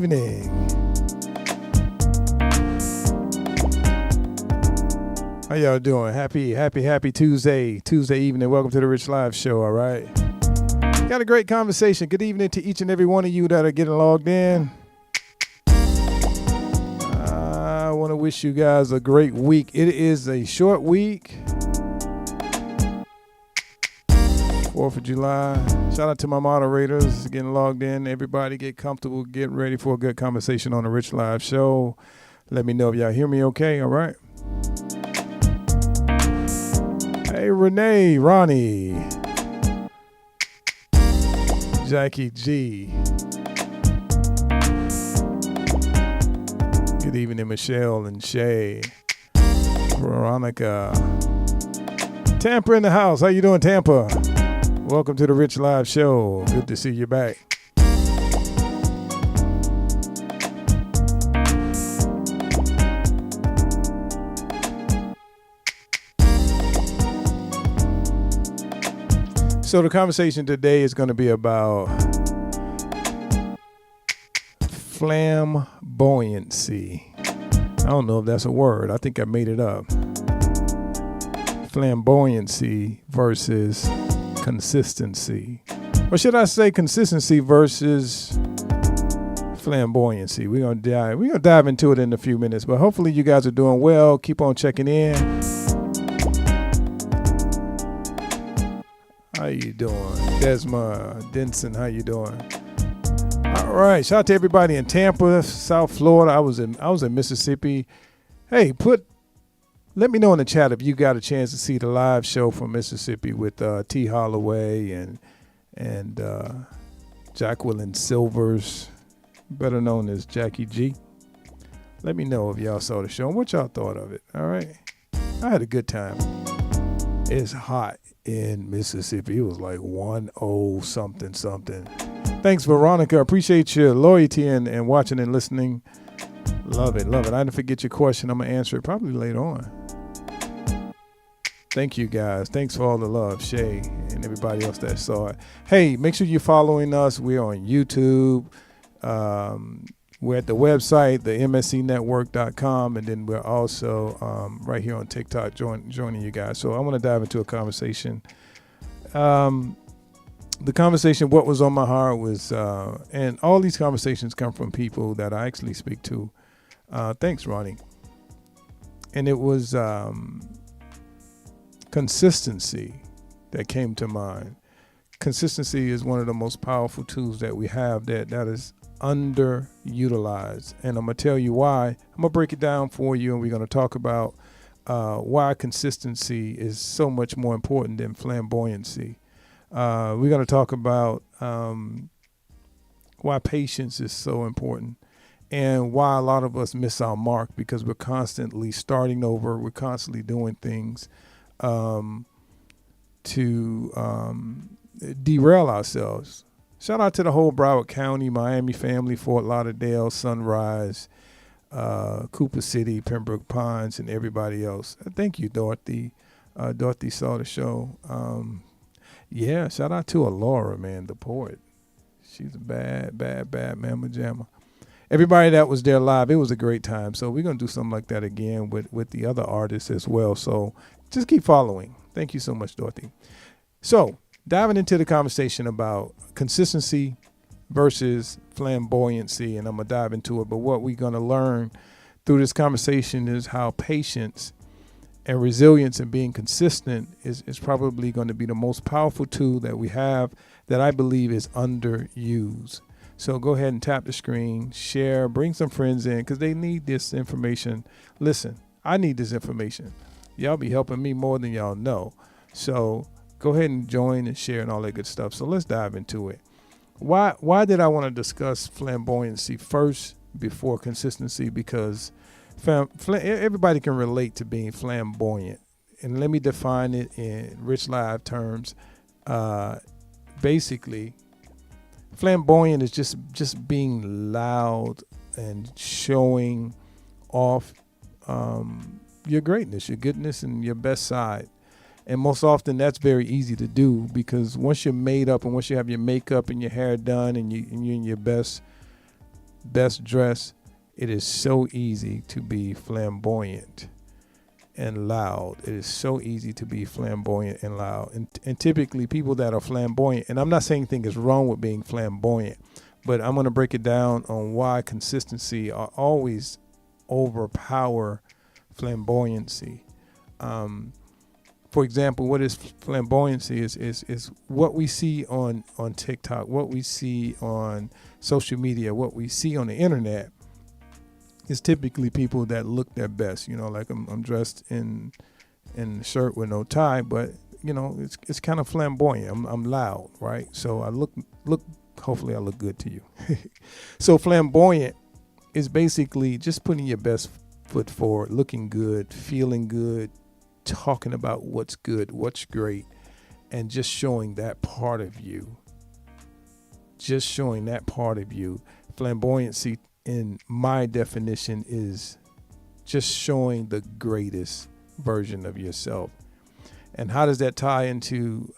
evening. How y'all doing? Happy Tuesday evening. Welcome to the Rich Live Show, all right? Got a great conversation. Good evening to each and every one of you that are getting logged in. I want to wish you guys a great week. It is a short week. 4th of July. Shout out to my moderators getting logged in. Everybody get comfortable, get ready for a good conversation on the Rich Live Show. Let me know if y'all hear me okay, all right? Hey, Renee, Ronnie, Jackie G. Good evening, Michelle and Shay, Veronica. Tampa in the house. How you doing, Tampa? Welcome to the Rich Live Show. Good to see you back. So the conversation today is going to be about flamboyancy. I don't know if that's a word. I think I made it up. Flamboyancy versus consistency. Or should I say consistency versus flamboyancy? We're gonna dive into it in a few minutes, but hopefully you guys are doing well. Keep on checking in. How you doing? Desma Denson, how you doing? All right, shout out to everybody in Tampa, South Florida. I was in Mississippi. Hey, let me know in the chat if you got a chance to see the live show from Mississippi with T. Holloway and Jacqueline Silvers, better known as Jackie G. Let me know if y'all saw the show and what y'all thought of it. All right, I had a good time. It's hot in Mississippi. It was like 10 something. Thanks, Veronica. Appreciate your loyalty and watching and listening. Love it. I didn't forget your question. I'm going to answer it probably later on. Thank you, guys. Thanks for all the love, Shay, and everybody else that saw it. Hey, make sure you're following us. We're on YouTube. We're at the website, the mscnetwork.com, and then we're also right here on TikTok joining you guys. So I want to dive into a conversation. The conversation, what was on my heart was, and all these conversations come from people that I actually speak to. Thanks, Ronnie. And it was consistency that came to mind. Consistency is one of the most powerful tools that we have that is underutilized. And I'm going to tell you why. I'm going to break it down for you, and we're going to talk about why consistency is so much more important than flamboyancy. We're going to talk about why patience is so important and why a lot of us miss our mark because we're constantly starting over. We're constantly doing things to derail ourselves. Shout out to the whole Broward County, Miami family, Fort Lauderdale, Sunrise, Cooper City, Pembroke Pines, and everybody else. Thank you, Dorothy. Dorothy saw the show. Yeah, shout out to Alora, man, the poet. She's a bad mamma jamma. Everybody that was there live, it was a great time. So we're going to do something like that again with the other artists as well. So just keep following. Thank you so much, Dorothy. So diving into the conversation about consistency versus flamboyancy, and I'm going to dive into it. But what we're going to learn through this conversation is how patience and resilience and being consistent is probably going to be the most powerful tool that we have that I believe is underused. So go ahead and tap the screen, share, bring some friends in because they need this information. Listen, I need this information. Y'all be helping me more than y'all know. So go ahead and join and share and all that good stuff. So let's dive into it. Why did I want to discuss flamboyancy first before consistency? Because everybody can relate to being flamboyant. And let me define it in Rich Live terms. Basically, flamboyant is just being loud and showing off your greatness, your goodness, and your best side. And most often that's very easy to do because once you're made up and once you have your makeup and your hair done and you're in your best best dressed, it is so easy to be flamboyant and loud. It is so easy to be flamboyant and loud. And typically people that are flamboyant, and I'm not saying anything is wrong with being flamboyant, but I'm going to break it down on why consistency are always overpower flamboyancy. For example, what is flamboyancy is what we see on TikTok, what we see on social media, what we see on the internet is typically people that look their best. You know, like I'm dressed in a shirt with no tie, but you know, it's kind of flamboyant. I'm loud, right? So I look. Hopefully, I look good to you. So flamboyant is basically just putting your best foot forward, looking good, feeling good, talking about what's good, what's great, and just showing that part of you. Just showing that part of you. Flamboyancy, in my definition, is just showing the greatest version of yourself. And how does that tie into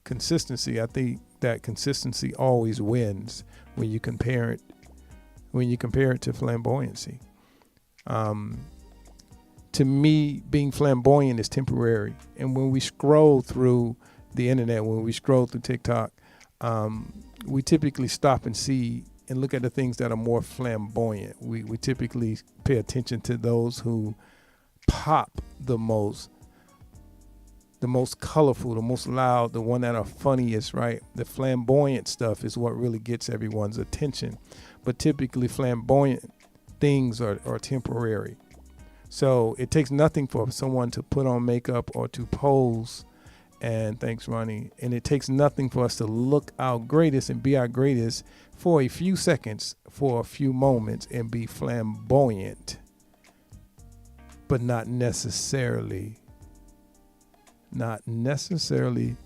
consistency? I think that consistency always wins when you compare it to flamboyancy. To me, being flamboyant is temporary. And when we scroll through the internet, when we scroll through TikTok, we typically stop and see and look at the things that are more flamboyant. We typically pay attention to those who pop the most colorful, the most loud, the one that are funniest, right? The flamboyant stuff is what really gets everyone's attention. But typically flamboyant things are temporary. So it takes nothing for someone to put on makeup or to pose. And thanks, Ronnie. And it takes nothing for us to look our greatest and be our greatest for a few seconds, for a few moments, and be flamboyant, but not necessarily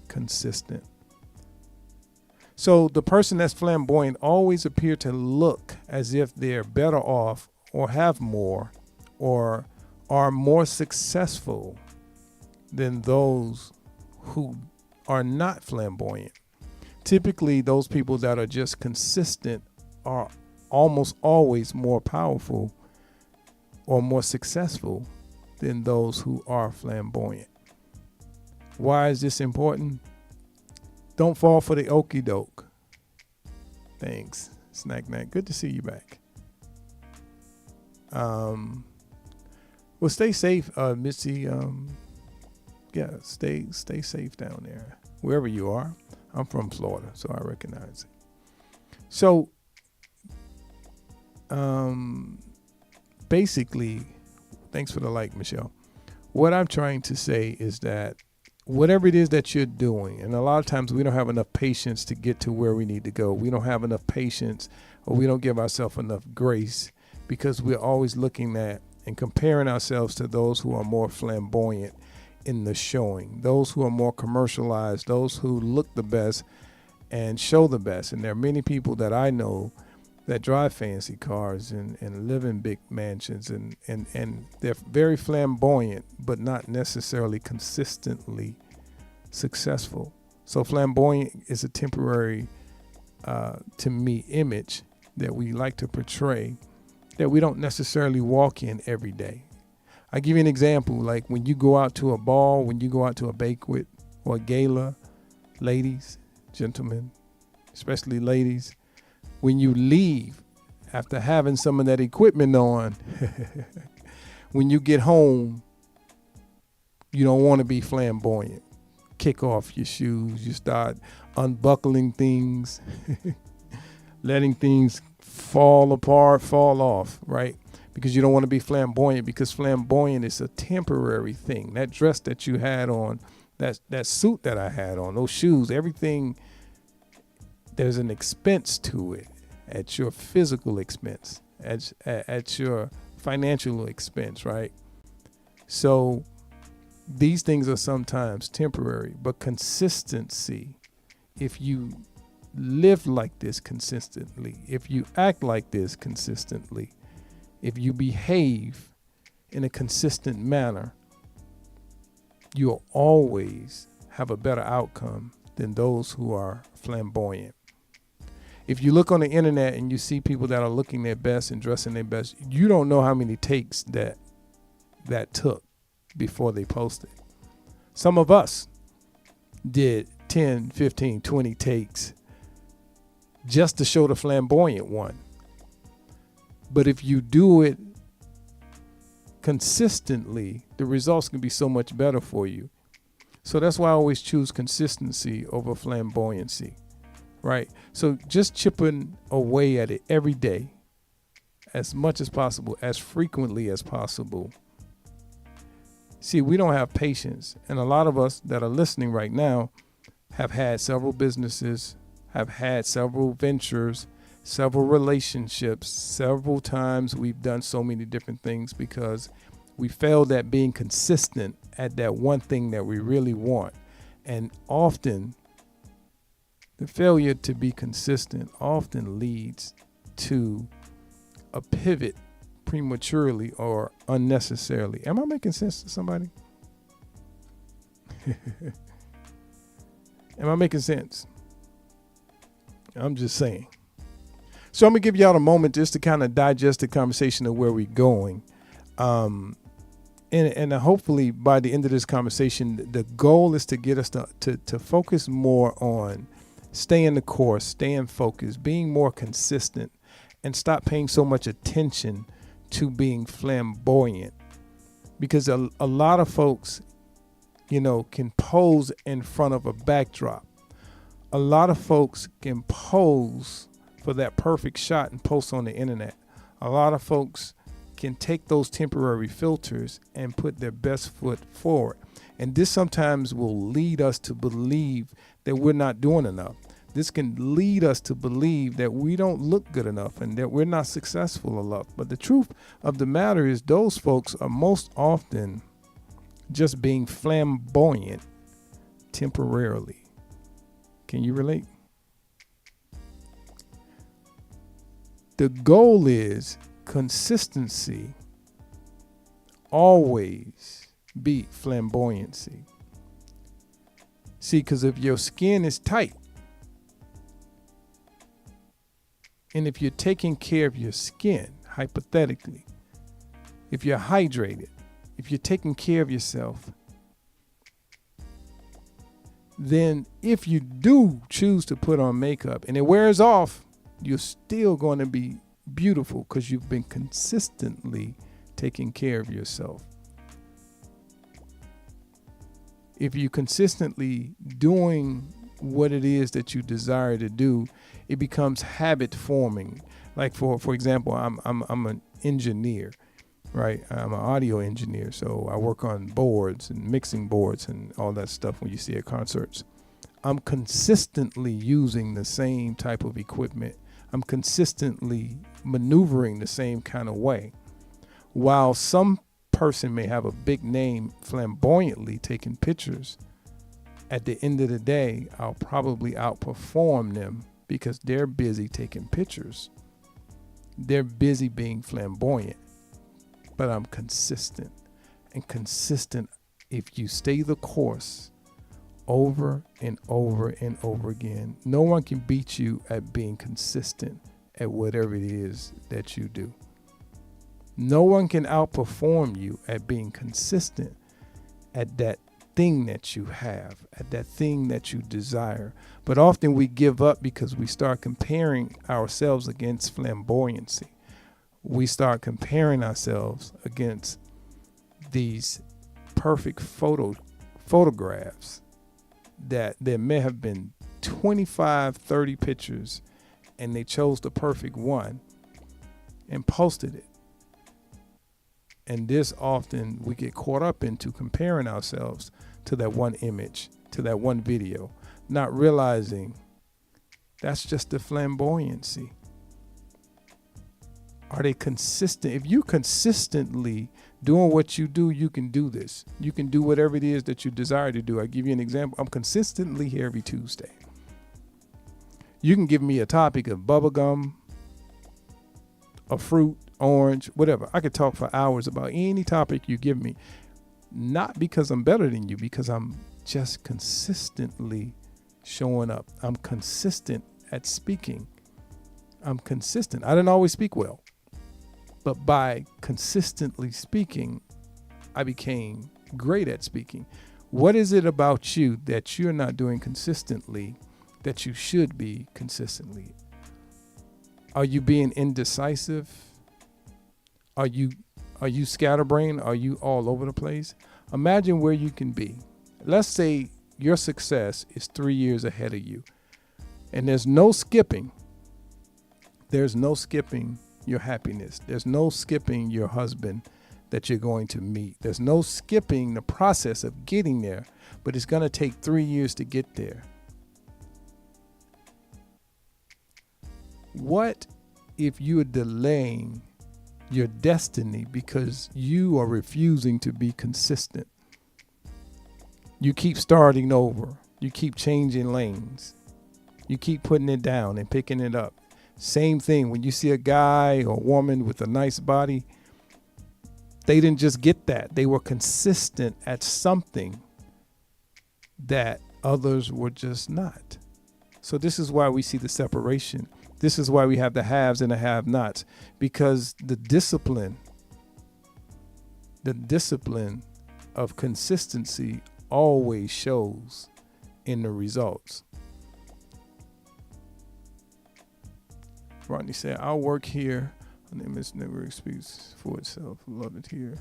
consistent. So the person that's flamboyant always appear to look as if they're better off or have more or are more successful than those who are not flamboyant. Typically, those people that are just consistent are almost always more powerful or more successful than those who are flamboyant. Why is this important? Don't fall for the okie doke. Thanks, Snack Snack. Good to see you back. Well, stay safe, Missy. Stay safe down there, wherever you are. I'm from Florida, so I recognize it. So, basically, thanks for the like, Michelle. What I'm trying to say is that whatever it is that you're doing, and a lot of times we don't have enough patience to get to where we need to go. We don't have enough patience, or we don't give ourselves enough grace because we're always looking at and comparing ourselves to those who are more flamboyant in the showing, those who are more commercialized, those who look the best and show the best. And there are many people that I know that drive fancy cars and live in big mansions and they're very flamboyant, but not necessarily consistently successful. So flamboyant is a temporary, to me, image that we like to portray that we don't necessarily walk in every day. I give you an example, like when you go out to a ball, when you go out to a banquet or a gala, ladies, gentlemen, especially ladies, when you leave after having some of that equipment on, when you get home, you don't want to be flamboyant. Kick off your shoes, you start unbuckling things, letting things fall apart, fall off, right? Because you don't want to be flamboyant, because flamboyant is a temporary thing. That dress that you had on, that suit that I had on, those shoes, everything, there's an expense to it, at your physical expense, at your financial expense, right? So these things are sometimes temporary, but consistency, if you live like this consistently, if you act like this consistently, if you behave in a consistent manner, you'll always have a better outcome than those who are flamboyant. If you look on the internet and you see people that are looking their best and dressing their best, you don't know how many takes that took before they posted. Some of us did 10, 15, 20 takes just to show the flamboyant one. But if you do it consistently, the results can be so much better for you. So that's why I always choose consistency over flamboyancy, right? So just chipping away at it every day, as much as possible, as frequently as possible. See, we don't have patience. And a lot of us that are listening right now have had several businesses, have had several ventures, several relationships. Several times we've done so many different things because we failed at being consistent at that one thing that we really want. And often the failure to be consistent often leads to a pivot prematurely or unnecessarily. Am I making sense to somebody? Am I making sense? I'm just saying. So I'm going to give y'all a moment just to kind of digest the conversation of where we're going. And hopefully by the end of this conversation, the goal is to get us to focus more on staying the course, staying focused, being more consistent, and stop paying so much attention to being flamboyant. Because a lot of folks, can pose in front of a backdrop. A lot of folks can pose for that perfect shot and post on the internet. A lot of folks can take those temporary filters and put their best foot forward. And this sometimes will lead us to believe that we're not doing enough. This can lead us to believe that we don't look good enough and that we're not successful enough. But the truth of the matter is those folks are most often just being flamboyant temporarily. Can you relate? The goal is consistency always beat flamboyancy. See, because if your skin is tight, and if you're taking care of your skin, hypothetically, if you're hydrated, if you're taking care of yourself, then if you do choose to put on makeup and it wears off, you're still going to be beautiful because you've been consistently taking care of yourself. If you're consistently doing what it is that you desire to do, it becomes habit forming. Like for example, I'm an engineer, right? I'm an audio engineer, so I work on boards and mixing boards and all that stuff when you see at concerts. I'm consistently using the same type of equipment. I'm consistently maneuvering the same kind of way. While some person may have a big name flamboyantly taking pictures, at the end of the day, I'll probably outperform them because they're busy taking pictures. They're busy being flamboyant, but I'm consistent. And consistent, if you stay the course over and over and over again, no one can beat you at being consistent at whatever it is that you do. No one can outperform you at being consistent at that thing that you have, at that thing that you desire. But often we give up because we start comparing ourselves against flamboyancy. We start comparing ourselves against these perfect photographs that there may have been 25, 30 pictures and they chose the perfect one and posted it. And this often we get caught up into comparing ourselves to that one image, to that one video, not realizing that's just the flamboyancy. Are they consistent? If you consistently doing what you do, you can do this. You can do whatever it is that you desire to do. I'll give you an example. I'm consistently here every Tuesday. You can give me a topic of bubblegum, a fruit, orange, whatever. I could talk for hours about any topic you give me. Not because I'm better than you, because I'm just consistently showing up. I'm consistent at speaking. I'm consistent. I didn't always speak well, but by consistently speaking, I became great at speaking. What is it about you that you're not doing consistently that you should be consistently? Are you being indecisive? Are you scatterbrained? Are you all over the place? Imagine where you can be. Let's say your success is 3 years ahead of you, and there's no skipping. There's no skipping your happiness. There's no skipping your husband that you're going to meet. There's no skipping the process of getting there, but it's going to take 3 years to get there. What if you are delaying your destiny because you are refusing to be consistent? You keep starting over. You keep changing lanes. You keep putting it down and picking it up. Same thing when you see a guy or woman with a nice body. They didn't just get that. They were consistent at something that others were just not. So this is why we see the separation. This is why we have the haves and the have-nots, because the discipline of consistency always shows in the results. Rodney said, I'll work here. My name is Never Speaks for Itself. Love it here.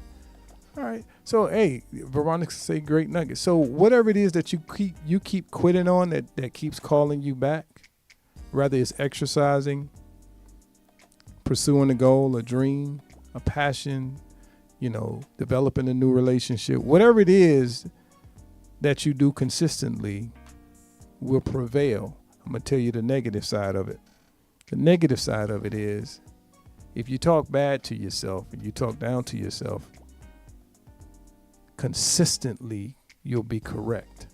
All right. So, hey, Veronica say great nuggets. So whatever it is that you keep quitting on that keeps calling you back, whether it's exercising, pursuing a goal, a dream, a passion, developing a new relationship, whatever it is that you do consistently will prevail. I'm going to tell you the negative side of it. The negative side of it is if you talk bad to yourself and you talk down to yourself, consistently you'll be correct.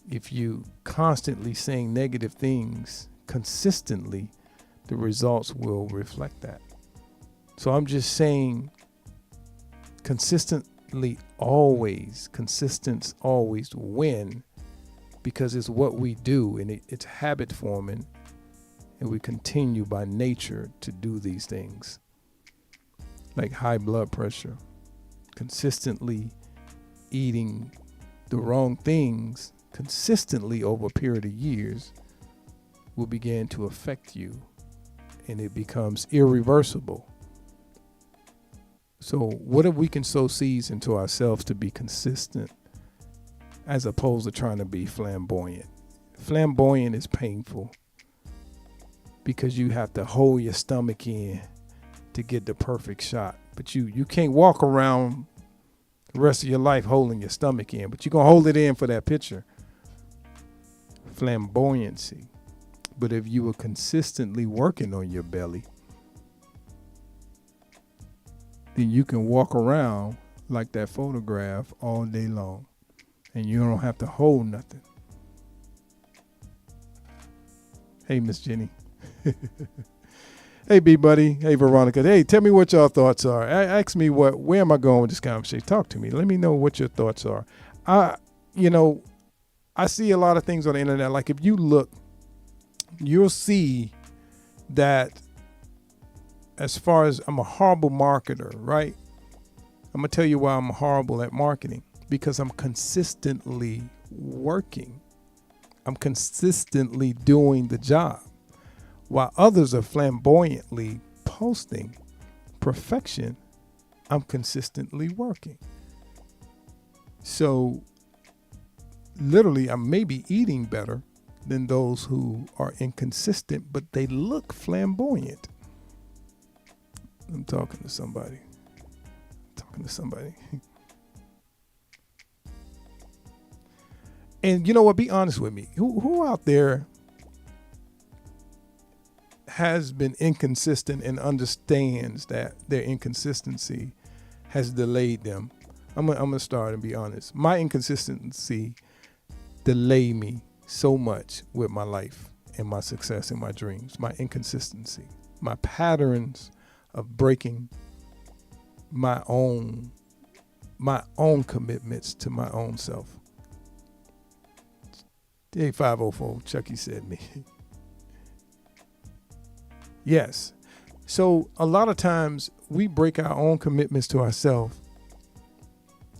If you constantly saying negative things consistently, the results will reflect that. So I'm just saying consistence always win, because it's what we do, and it's habit forming, and we continue by nature to do these things. Like high blood pressure, consistently eating the wrong things consistently over a period of years will begin to affect you, and it becomes irreversible. So what if we can sow seeds into ourselves to be consistent as opposed to trying to be flamboyant? Flamboyant is painful because you have to hold your stomach in to get the perfect shot. But you can't walk around the rest of your life holding your stomach in, but you're going to hold it in for that picture. Flamboyancy. But if you were consistently working on your belly, then you can walk around like that photograph all day long, and you don't have to hold nothing. Hey, Miss Jenny. Hey, B-Buddy. Hey, Veronica. Hey, tell me what your thoughts are. Ask me where am I going with this conversation? Talk to me. Let me know what your thoughts are. I see a lot of things on the internet. Like if you look, you'll see that as far as I'm a horrible marketer, right? I'm going to tell you why I'm horrible at marketing. Because I'm consistently working. I'm consistently doing the job. While others are flamboyantly posting perfection, I'm consistently working. So literally, I may be eating better than those who are inconsistent, but they look flamboyant. I'm talking to somebody. And you know what? Be honest with me. Who out there has been inconsistent and understands that their inconsistency has delayed them? I'm gonna start and be honest. My inconsistency delayed me so much with my life and my success and my dreams. My inconsistency, my patterns of breaking my own commitments to my own self. Day 504, Chucky said me. Yes. So a lot of times we break our own commitments to ourselves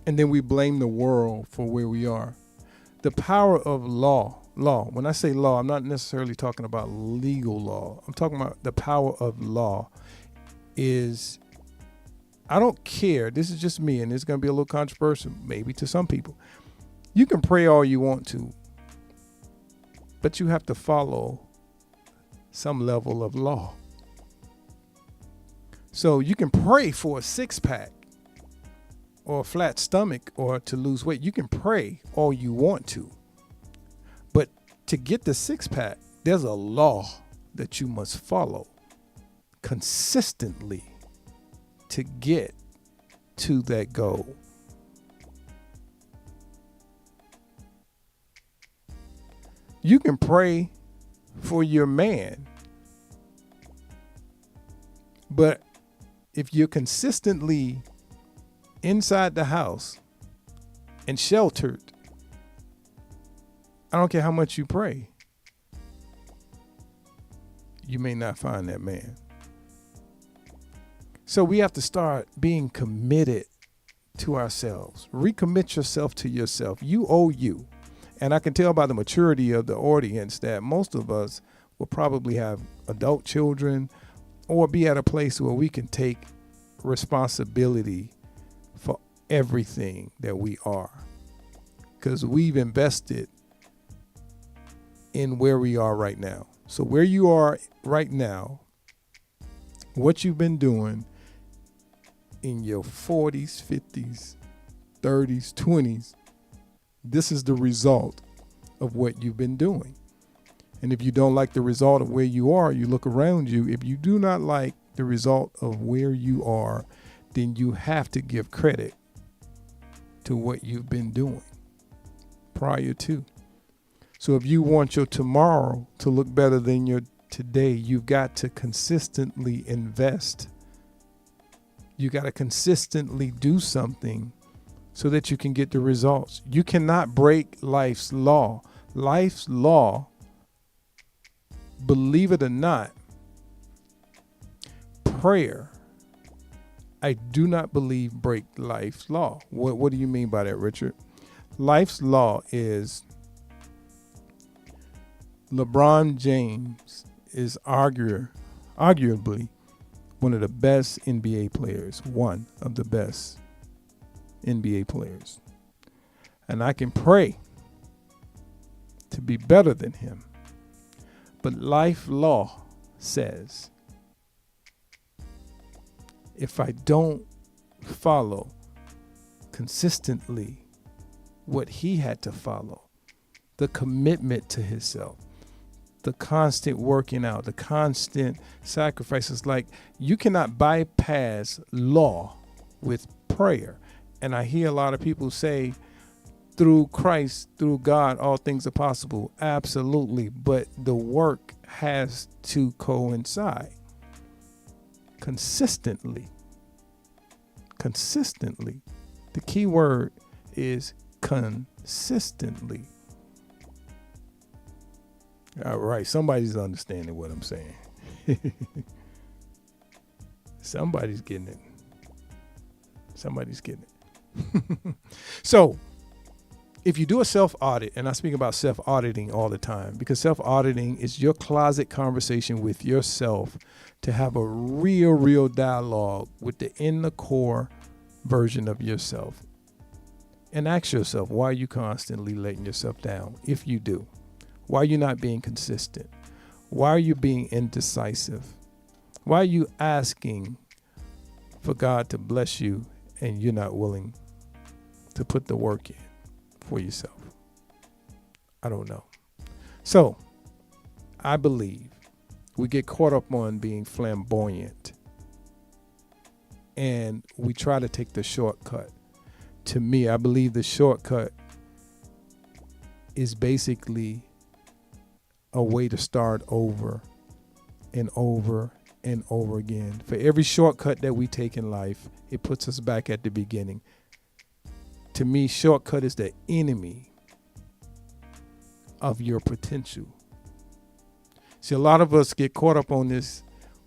and then we blame the world for where we are. The power of law. When I say law, I'm not necessarily talking about legal law. I'm talking about the power of law is, I don't care. This is just me, and it's going to be a little controversial, maybe to some people. You can pray all you want to, but you have to follow some level of law. So you can pray for a six-pack or a flat stomach or to lose weight. You can pray all you want to. But to get the six-pack, there's a law that you must follow consistently to get to that goal. You can pray for your man, but if you're consistently inside the house and sheltered, I don't care how much you pray, you may not find that man. So we have to start being committed to ourselves. Recommit yourself to yourself. You owe you. And I can tell by the maturity of the audience that most of us will probably have adult children or be at a place where we can take responsibility for everything that we are, because we've invested in where we are right now. So where you are right now, what you've been doing in your 40s, 50s, 30s, 20s, this is the result of what you've been doing. And if you don't like the result of where you are, you look around you. If you do not like the result of where you are, then you have to give credit to what you've been doing prior to. So if you want your tomorrow to look better than your today, you've got to consistently invest. You got to consistently do something so that you can get the results. You cannot break life's law. Life's law, believe it or not, prayer, I do not believe break life's law. What do you mean by that, Richard? Life's law is LeBron James is arguably one of the best NBA players, one of the best NBA players. And I can pray to be better than him. But life law says, if I don't follow consistently what he had to follow, the commitment to himself, the constant working out, the constant sacrifices, like you cannot bypass law with prayer. And I hear a lot of people say, through Christ, through God, all things are possible. Absolutely. But the work has to coincide consistently. Consistently. The key word is consistently. All right. Somebody's understanding what I'm saying. Somebody's getting it. Somebody's getting it. So, if you do a self-audit, and I speak about self-auditing all the time, because self-auditing is your closet conversation with yourself to have a real dialogue with the inner core version of yourself. And ask yourself, why are you constantly letting yourself down? If you do, why are you not being consistent? Why are you being indecisive? Why are you asking for God to bless you and you're not willing to put the work in for yourself? I don't know. So I believe we get caught up on being flamboyant and we try to take the shortcut. To me, I believe the shortcut is basically a way to start over and over and over again. For every shortcut that we take in life, it puts us back at the beginning. To me, shortcut is the enemy of your potential. See, a lot of us get caught up on this.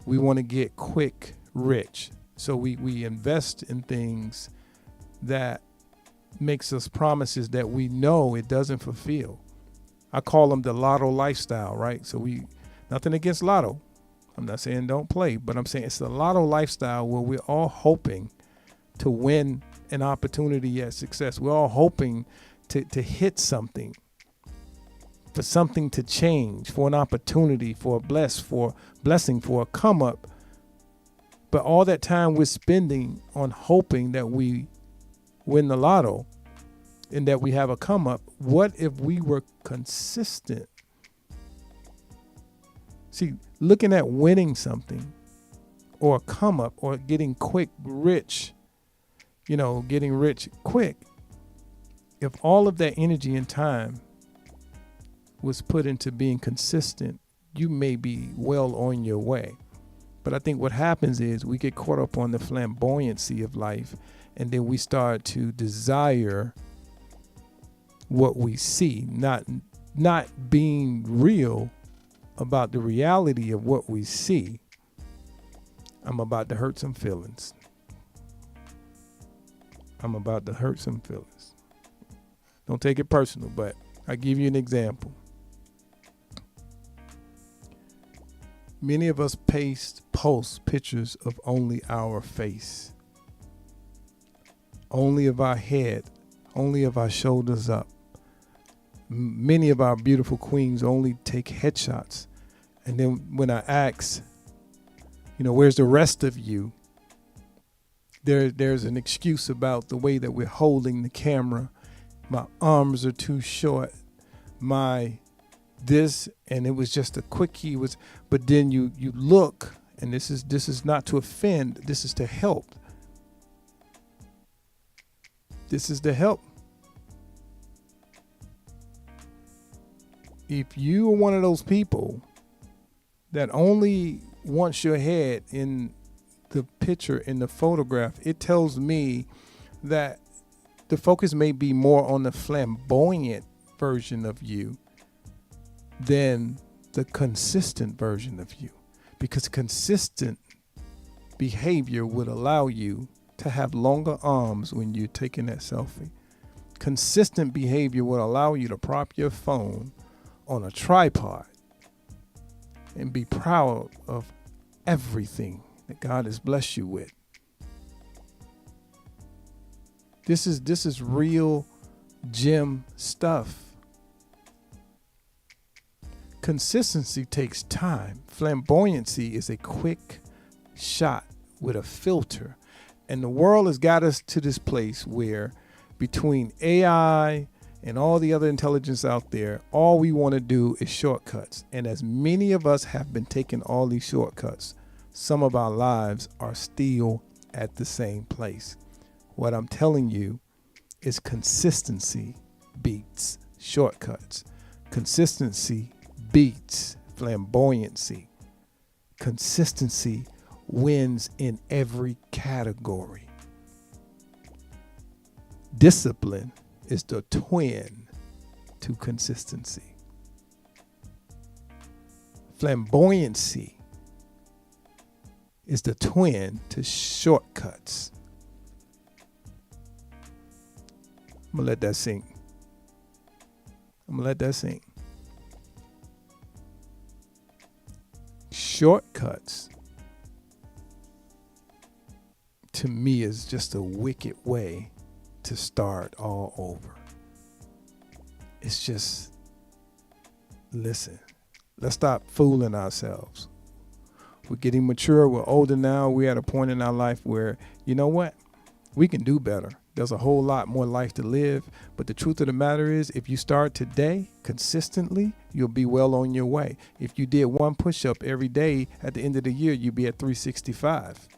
We want to get quick rich. So we invest in things that makes us promises that we know it doesn't fulfill. I call them the lotto lifestyle, right? So nothing against lotto. I'm not saying don't play, but I'm saying it's the lotto lifestyle where we're all hoping to win an opportunity at success. We're all hoping to hit something, for something to change, for an opportunity, for blessing, for a come up. But all that time we're spending on hoping that we win the lotto and that we have a come up. What if we were consistent? See, looking at winning something or a come up or getting quick rich, getting rich quick. If all of that energy and time was put into being consistent, you may be well on your way. But I think what happens is we get caught up on the flamboyancy of life, and then we start to desire what we see, not being real about the reality of what we see. I'm about to hurt some feelings. Don't take it personal, but I'll give you an example. Many of us post pictures of only our face, only of our head, only of our shoulders up. Many of our beautiful queens only take headshots. And then when I ask, where's the rest of you? There's an excuse about the way that we're holding the camera. My arms are too short. And it was just a quickie. But then you look, and this is not to offend. This is to help. This is to help. If you are one of those people that only wants your head in the picture, in the photograph, it tells me that the focus may be more on the flamboyant version of you than the consistent version of you. Because consistent behavior would allow you to have longer arms when you're taking that selfie. Consistent behavior would allow you to prop your phone on a tripod and be proud of everything that God has blessed you with. This is real gym stuff. Consistency takes time. Flamboyancy is a quick shot with a filter. And the world has got us to this place where between AI and all the other intelligence out there, all we want to do is shortcuts. And as many of us have been taking all these shortcuts, some of our lives are still at the same place. What I'm telling you is consistency beats shortcuts. Consistency beats flamboyancy. Consistency wins in every category. Discipline is the twin to consistency. Flamboyancy is the twin to shortcuts. I'm gonna let that sink. Shortcuts to me is just a wicked way to start all over. It's just, listen, let's stop fooling ourselves. We're getting mature, we're older now, we're at a point in our life where, you know what? We can do better. There's a whole lot more life to live, but the truth of the matter is, if you start today consistently, you'll be well on your way. If you did one push-up every day, at the end of the year, you'll be at 365.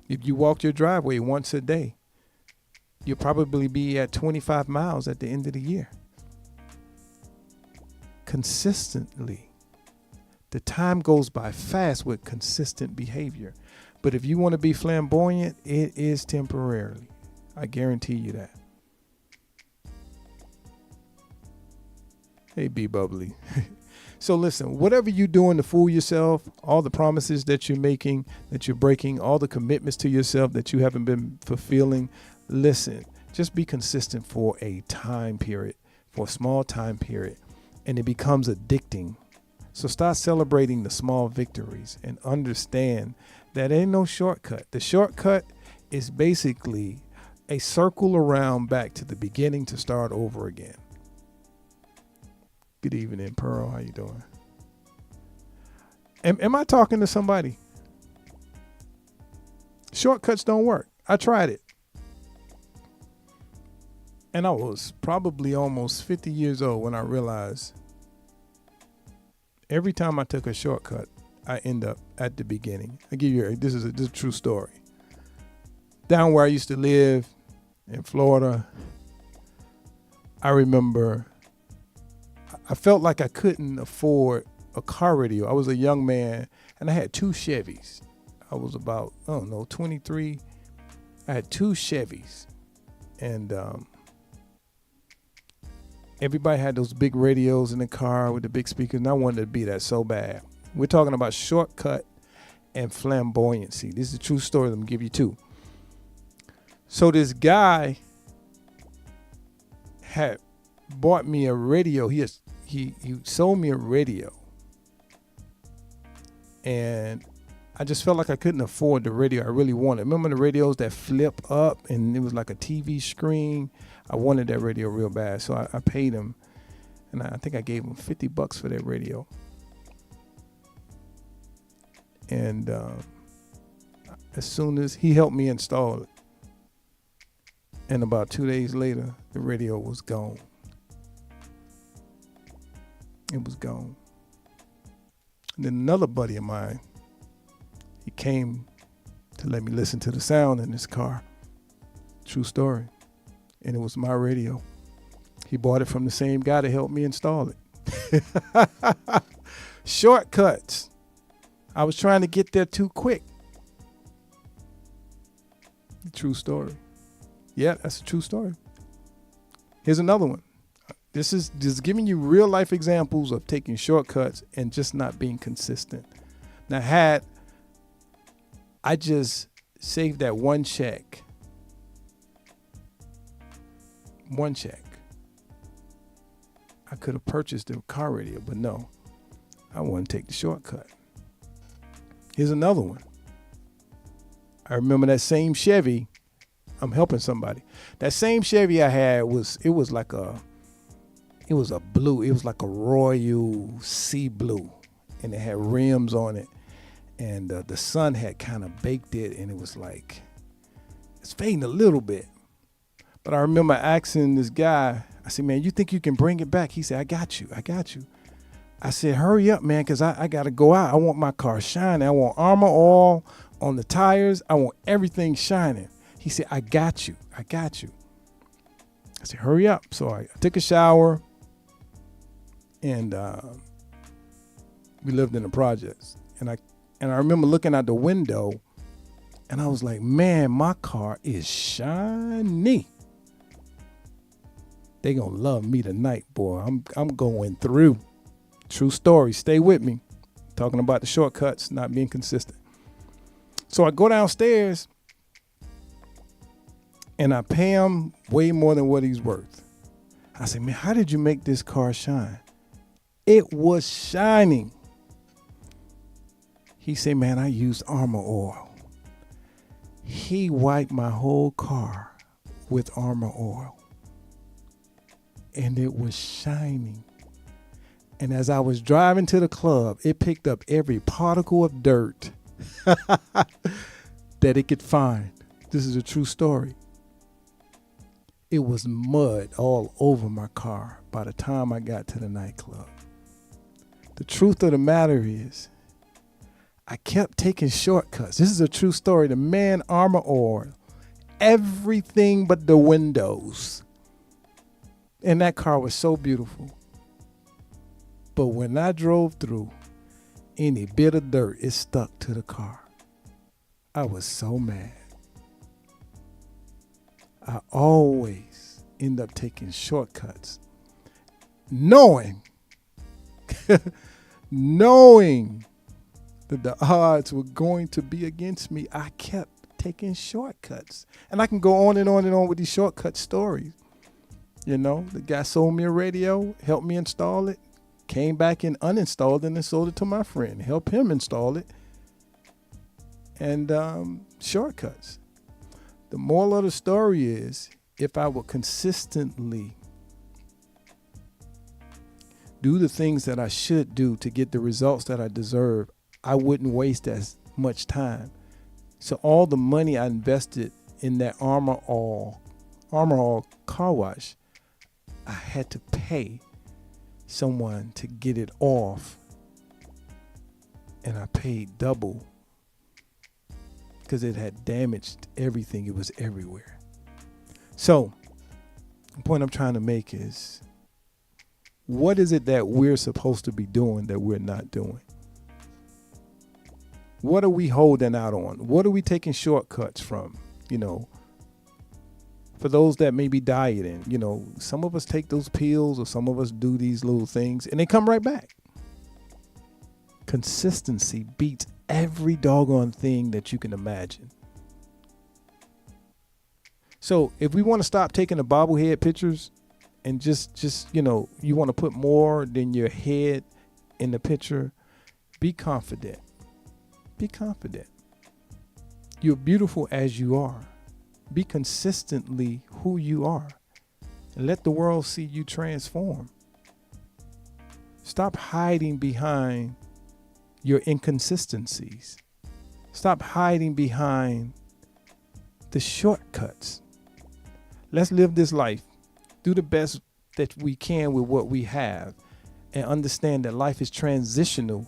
If you walked your driveway once a day, you'll probably be at 25 miles at the end of the year. Consistently. The time goes by fast with consistent behavior. But if you want to be flamboyant, it is temporarily. I guarantee you that. Hey, B Bubbly. So listen, whatever you're doing to fool yourself, all the promises that you're making, that you're breaking, all the commitments to yourself that you haven't been fulfilling, listen, just be consistent for a time period, for a small time period, and it becomes addicting. So start celebrating the small victories and understand that ain't no shortcut. The shortcut is basically a circle around back to the beginning to start over again. Good evening, Pearl. How you doing? Am I talking to somebody? Shortcuts don't work. I tried it. And I was probably almost 50 years old when I realized every time I took a shortcut, I end up at the beginning. This is a true story. Down where I used to live in Florida, I remember I felt like I couldn't afford a car radio. I was a young man and I had two Chevys. I was about, 23. I had two Chevys. And everybody had those big radios in the car with the big speakers, and I wanted to be that so bad. We're talking about shortcut and flamboyancy. This is a true story. Let me give you two. So this guy had bought me a radio. He sold me a radio. And I just felt like I couldn't afford the radio I really wanted. Remember the radios that flip up and it was like a TV screen? I wanted that radio real bad. So I paid him, and I think I gave him $50 for that radio. And as soon as he helped me install it, and about 2 days later, the radio was gone. It was gone. And then another buddy of mine, he came to let me listen to the sound in his car. True story. And it was my radio. He bought it from the same guy that helped me install it. Shortcuts. I was trying to get there too quick. True story. Yeah, that's a true story. Here's another one. This is just giving you real life examples of taking shortcuts and just not being consistent. Now, had I just saved that one check, I could have purchased a car radio, but no, I want to take the shortcut. Here's another one. I remember that same Chevy. I'm helping somebody. That same Chevy I had was like a blue. It was like a royal sea blue, and it had rims on it. And the sun had kind of baked it, and it was like, it's fading a little bit. But I remember asking this guy, I said, man, you think you can bring it back? He said, I got you. I said, hurry up, man, because I got to go out. I want my car shining. I want Armor All on the tires. I want everything shining. He said, I got you. I said, hurry up. So I took a shower, and we lived in the projects. And I remember looking out the window, and I was like, man, my car is shiny. They gonna love me tonight, boy. I'm going through. True story. Stay with me. Talking about the shortcuts, not being consistent. So I go downstairs, and I pay him way more than what he's worth. I said, man, how did you make this car shine? It was shining. He said, man, I used Armor Oil. He wiped my whole car with Armor Oil. And it was shining. And as I was driving to the club, it picked up every particle of dirt that it could find. This is a true story. It was mud all over my car by the time I got to the nightclub. The truth of the matter is, I kept taking shortcuts. This is a true story. The man Armor Oil, everything but the windows. And that car was so beautiful. But when I drove through, any bit of dirt, it stuck to the car. I was so mad. I always end up taking shortcuts, knowing Knowing that the odds were going to be against me, I kept taking shortcuts. And I can go on and on and on with these shortcut stories. You know, the guy sold me a radio, helped me install it, came back and uninstalled it and sold it to my friend, helped him install it. And shortcuts. The moral of the story is, if I would consistently do the things that I should do to get the results that I deserve, I wouldn't waste as much time. So all the money I invested in that Armor All car wash, I had to pay someone to get it off. And I paid double because it had damaged everything. It was everywhere. So the point I'm trying to make is, what is it that we're supposed to be doing that we're not doing? What are we holding out on? What are we taking shortcuts from? You know, for those that may be dieting, you know, some of us take those pills or some of us do these little things and they come right back. Consistency beats every doggone thing that you can imagine. So if we want to stop taking the bobblehead pictures and just, you know, you want to put more than your head in the picture, be confident. Be confident. You're beautiful as you are. Be consistently who you are. And let the world see you transform. Stop hiding behind your inconsistencies. Stop hiding behind the shortcuts. Let's live this life. Do the best that we can with what we have and understand that life is transitional.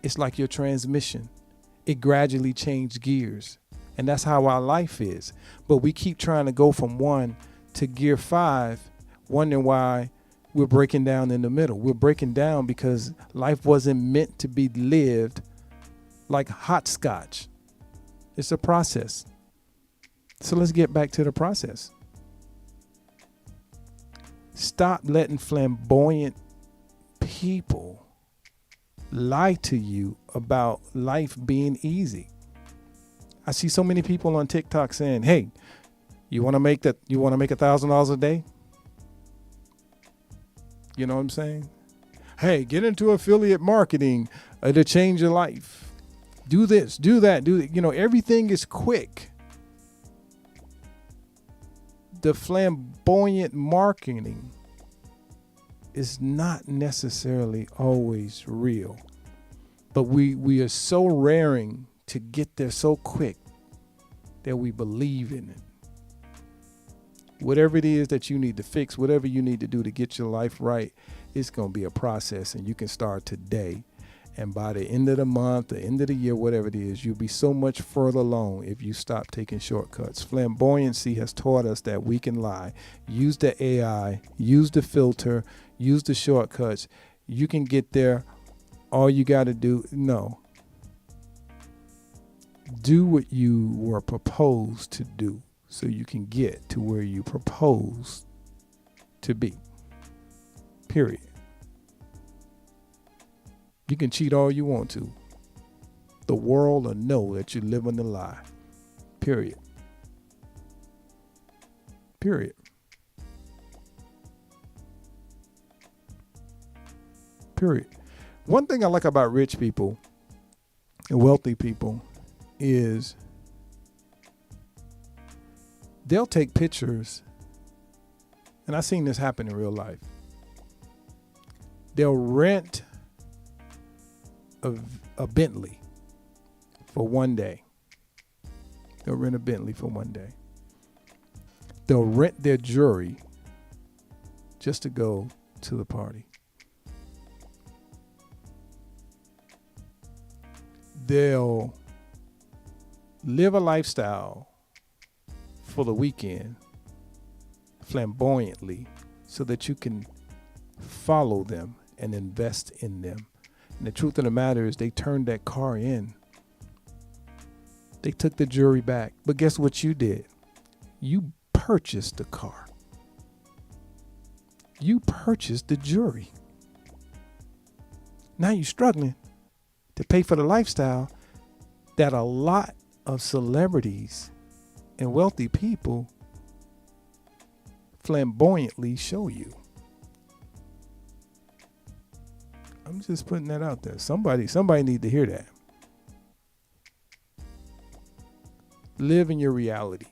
It's like your transmission. It gradually changes gears. And that's how our life is. But we keep trying to go from 1 to gear 5, wondering why we're breaking down in the middle. We're breaking down because life wasn't meant to be lived like hopscotch. It's a process. So let's get back to the process. Stop letting flamboyant people lie to you about life being easy. I see so many people on TikTok saying, "Hey, you want to make $1,000 a day?" You know what I'm saying? Hey, get into affiliate marketing to change your life. Do this, do that, you know, everything is quick. The flamboyant marketing is not necessarily always real, but we are so raring to get there so quick that we believe in it. Whatever it is that you need to fix, whatever you need to do to get your life right, it's going to be a process, and you can start today. And by the end of the month, the end of the year, whatever it is, you'll be so much further along if you stop taking shortcuts. Flamboyancy has taught us that we can lie. Use the AI, use the filter, use the shortcuts. You can get there. All you got to do, do what you were proposed to do so you can get to where you propose to be. Period. You can cheat all you want to. The world will know that you're living a lie. Period. Period. Period. One thing I like about rich people and wealthy people is they'll take pictures, and I've seen this happen in real life. They'll rent a Bentley for one day. They'll rent a Bentley for one day. They'll rent their jewelry just to go to the party. They'll live a lifestyle for the weekend flamboyantly so that you can follow them and invest in them. And the truth of the matter is they turned that car in. They took the jewelry back. But guess what you did? You purchased the car. You purchased the jewelry. Now you're struggling to pay for the lifestyle that a lot of celebrities and wealthy people flamboyantly show you. I'm just putting that out there. Somebody need to hear that. Live in your reality.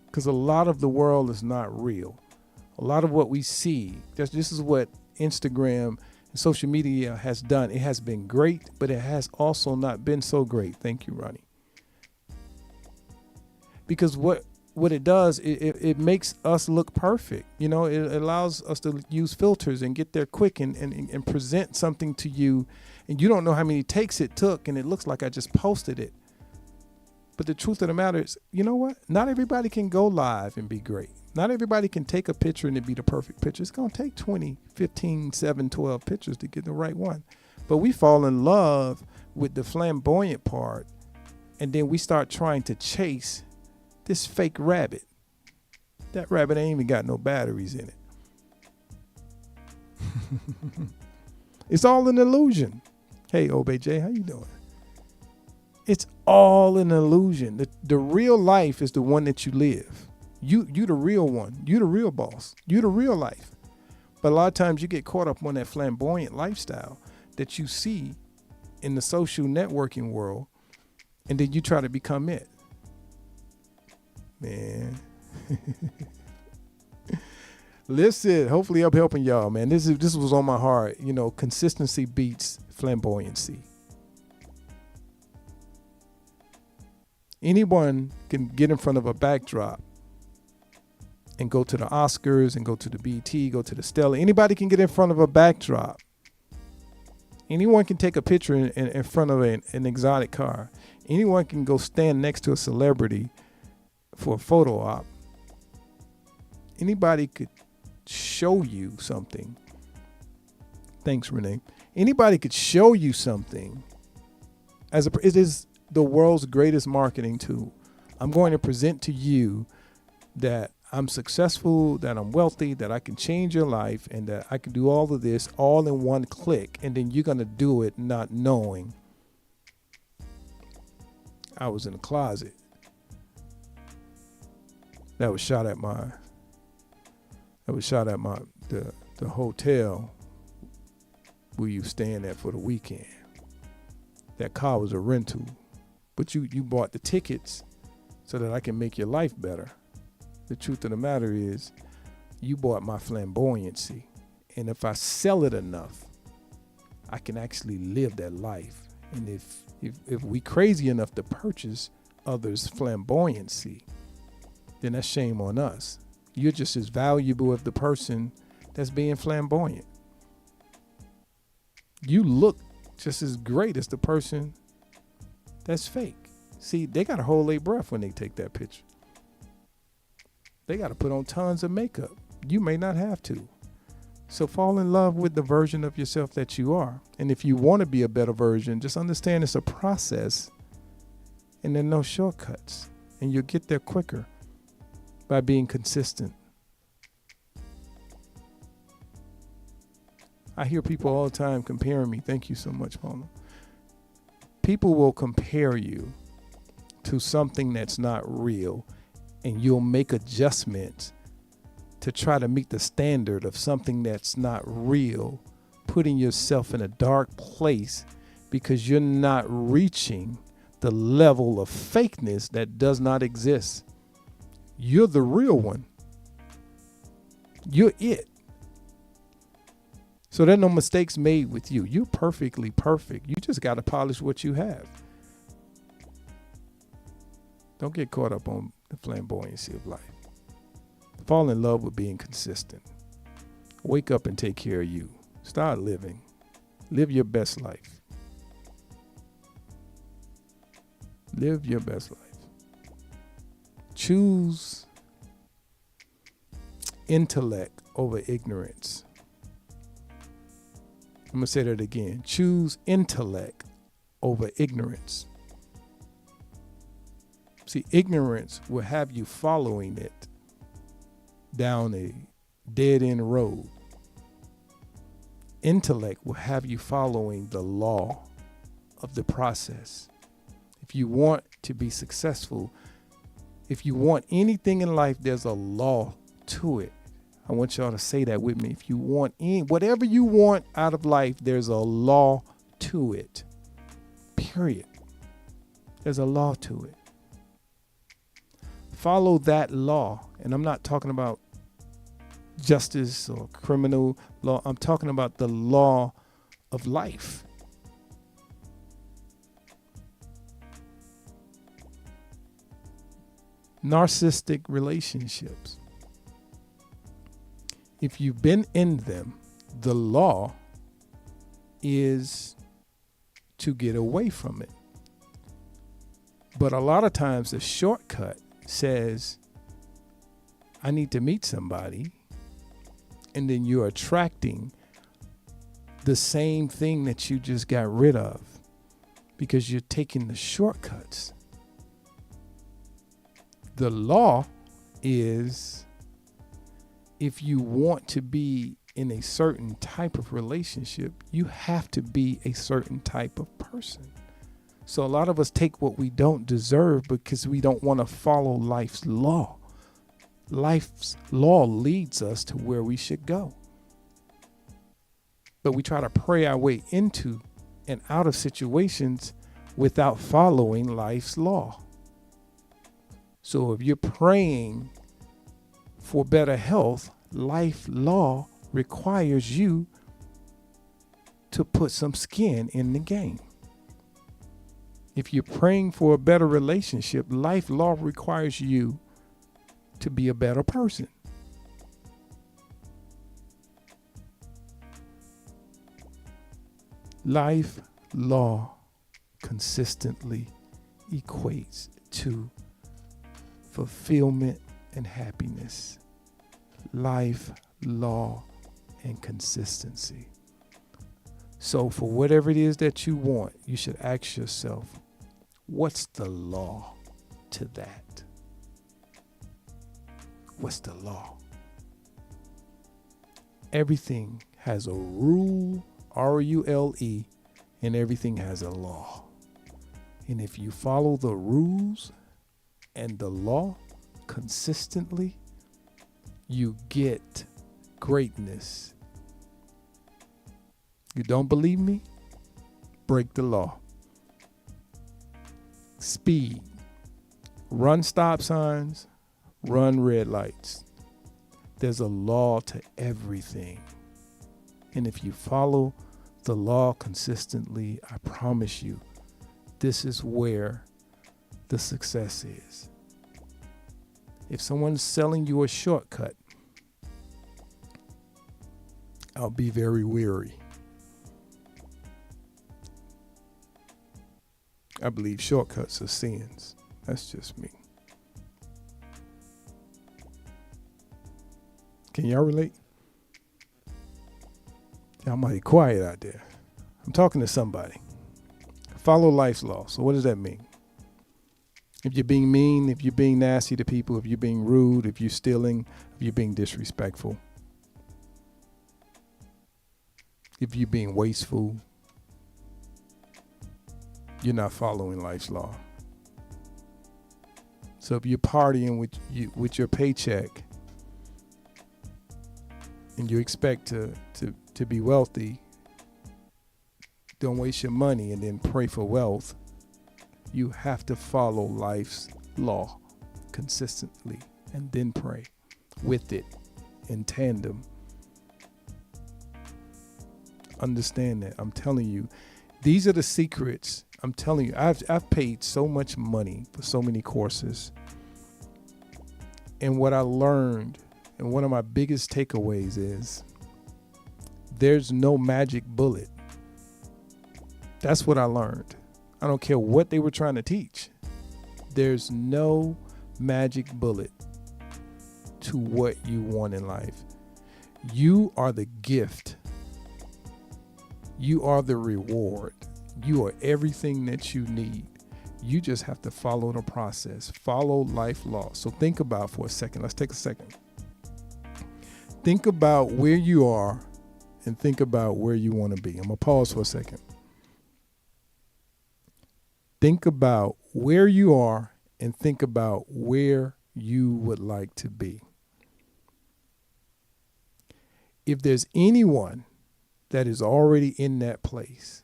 Because a lot of the world is not real. A lot of what we see, this is what Instagram and social media has done. It has been great, but it has also not been so great. Thank you, Ronnie. Because what it does, it makes us look perfect. You know, it allows us to use filters and get there quick and present something to you. And you don't know how many takes it took, and it looks like I just posted it. But the truth of the matter is, you know what? Not everybody can go live and be great. Not everybody can take a picture and it be the perfect picture. It's going to take 20, 15, 7, 12 pictures to get the right one. But we fall in love with the flamboyant part, and then we start trying to chase this fake rabbit. That rabbit ain't even got no batteries in it. It's all an illusion. Hey, OBJ, how you doing? It's all an illusion. The real life is the one that you live. You the real one. You the real boss. You the real life. But a lot of times you get caught up on that flamboyant lifestyle that you see in the social networking world, and then you try to become it. Man. Listen, hopefully I'm helping y'all, man. This was on my heart. You know, consistency beats flamboyancy. Anyone can get in front of a backdrop and go to the Oscars and go to the BT, go to the Stella. Anybody can get in front of a backdrop. Anyone can take a picture in front of an exotic car. Anyone can go stand next to a celebrity for a photo op. Anybody could show you something. Thanks, Renee. Anybody could show you something. It is the world's greatest marketing tool. I'm going to present to you that I'm successful, that I'm wealthy, that I can change your life, and that I can do all of this all in one click. And then you're going to do it not knowing. I was in the closet. That was shot at the hotel where you staying at for the weekend. That car was a rental. But you bought the tickets so that I can make your life better. The truth of the matter is, you bought my flamboyancy. And if I sell it enough, I can actually live that life. And if we crazy enough to purchase others' flamboyancy, then that's shame on us. You're just as valuable as the person that's being flamboyant. You look just as great as the person that's fake. See, they got to hold their breath when they take that picture. They got to put on tons of makeup. You may not have to. So fall in love with the version of yourself that you are. And if you want to be a better version, just understand it's a process and there are no shortcuts. And you'll get there quicker by being consistent. I hear people all the time comparing me. Thank you so much, Paula. People will compare you to something that's not real, and you'll make adjustments to try to meet the standard of something that's not real, putting yourself in a dark place because you're not reaching the level of fakeness that does not exist. You're the real one. You're it. So there are no mistakes made with you. You're perfectly perfect. You just got to polish what you have. Don't get caught up on the flamboyancy of life. Fall in love with being consistent. Wake up and take care of you. Start living. Live your best life. Live your best life. Choose intellect over ignorance. I'm going to say that again. Choose intellect over ignorance. See, ignorance will have you following it down a dead-end road. intellect will have you following the law of the process. If you want to be successful, if you want anything in life, there's a law to it. I want y'all to say that with me. If you want whatever you want out of life, there's a law to it. Period. There's a law to it. Follow that law. And I'm not talking about justice or criminal law. I'm talking about the law of life. Narcissistic relationships. If you've been in them, the law is to get away from it. But a lot of times the shortcut says, I need to meet somebody, and then you're attracting the same thing that you just got rid of because you're taking the shortcuts. The law is, if you want to be in a certain type of relationship, you have to be a certain type of person. So a lot of us take what we don't deserve because we don't want to follow life's law. Life's law leads us to where we should go. But we try to pray our way into and out of situations without following life's law. So if you're praying for better health, life law requires you to put some skin in the game. If you're praying for a better relationship, life law requires you to be a better person. Life law consistently equates to fulfillment and happiness. Life law and consistency. So for whatever it is that you want, you should ask yourself, what's the law to that? What's the law? Everything has a rule, R-U-L-E, and everything has a law. And if you follow the rules and the law consistently, you get greatness. You don't believe me? Break the law. Speed. Run stop signs. Run red lights. There's a law to everything. And if you follow the law consistently, I promise you, this is where the success is. If someone's selling you a shortcut, I'll be very weary. I believe shortcuts are sins. That's just me. Can y'all relate? Y'all might be quiet out there. I'm talking to somebody. Follow life's law. So what does that mean? If you're being mean, if you're being nasty to people, if you're being rude, if you're stealing, if you're being disrespectful, if you're being wasteful, you're not following life's law. So if you're partying with your paycheck and you expect to be wealthy, don't waste your money and then pray for wealth. You have to follow life's law consistently and then pray with it in tandem. Understand that. I'm telling you, these are the secrets. I'm telling you, I've paid so much money for so many courses. And what I learned, and one of my biggest takeaways is, there's no magic bullet. That's what I learned. I don't care what they were trying to teach. There's no magic bullet to what you want in life. You are the gift. You are the reward. You are everything that you need. You just have to follow the process. Follow life law. So think about for a second. Let's take a second. Think about where you are and think about where you want to be. I'm going to pause for a second. Think about where you are and think about where you would like to be. If there's anyone that is already in that place,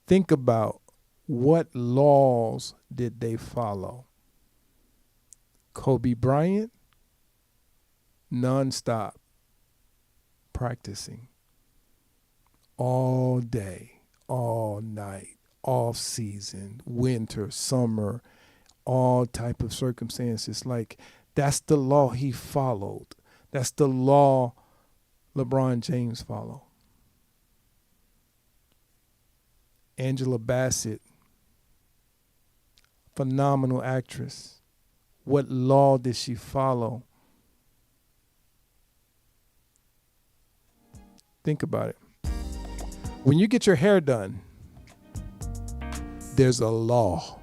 think about what laws did they follow. Kobe Bryant, nonstop practicing all day, all night, off season, winter, summer, all type of circumstances. Like, that's the law he followed. That's the law LeBron James followed. Angela Bassett, phenomenal actress. What law did she follow? Think about it. When you get your hair done, there's a law.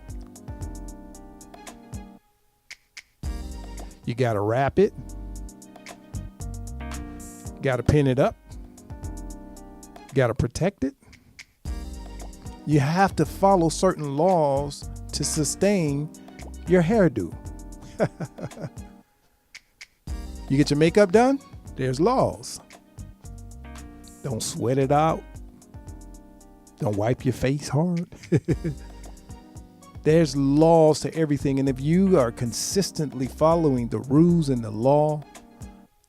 You got to wrap it. You got to pin it up. You got to protect it. You have to follow certain laws to sustain your hairdo. You get your makeup done, there's laws. Don't sweat it out. Don't wipe your face hard. There's laws to everything. And if you are consistently following the rules and the law,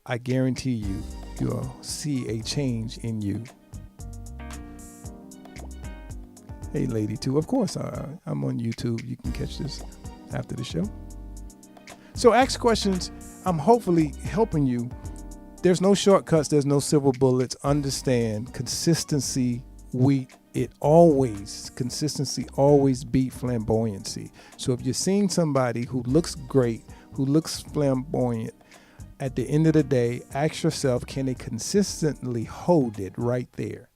I guarantee you, you'll see a change in you. Hey, Lady Two, of course, I'm on YouTube. You can catch this after the show. So ask questions. I'm hopefully helping you. There's no shortcuts. There's no silver bullets. Understand consistency. Consistency always beat flamboyancy. So if you're seeing somebody who looks great, who looks flamboyant, at the end of the day, ask yourself, can they consistently hold it right there?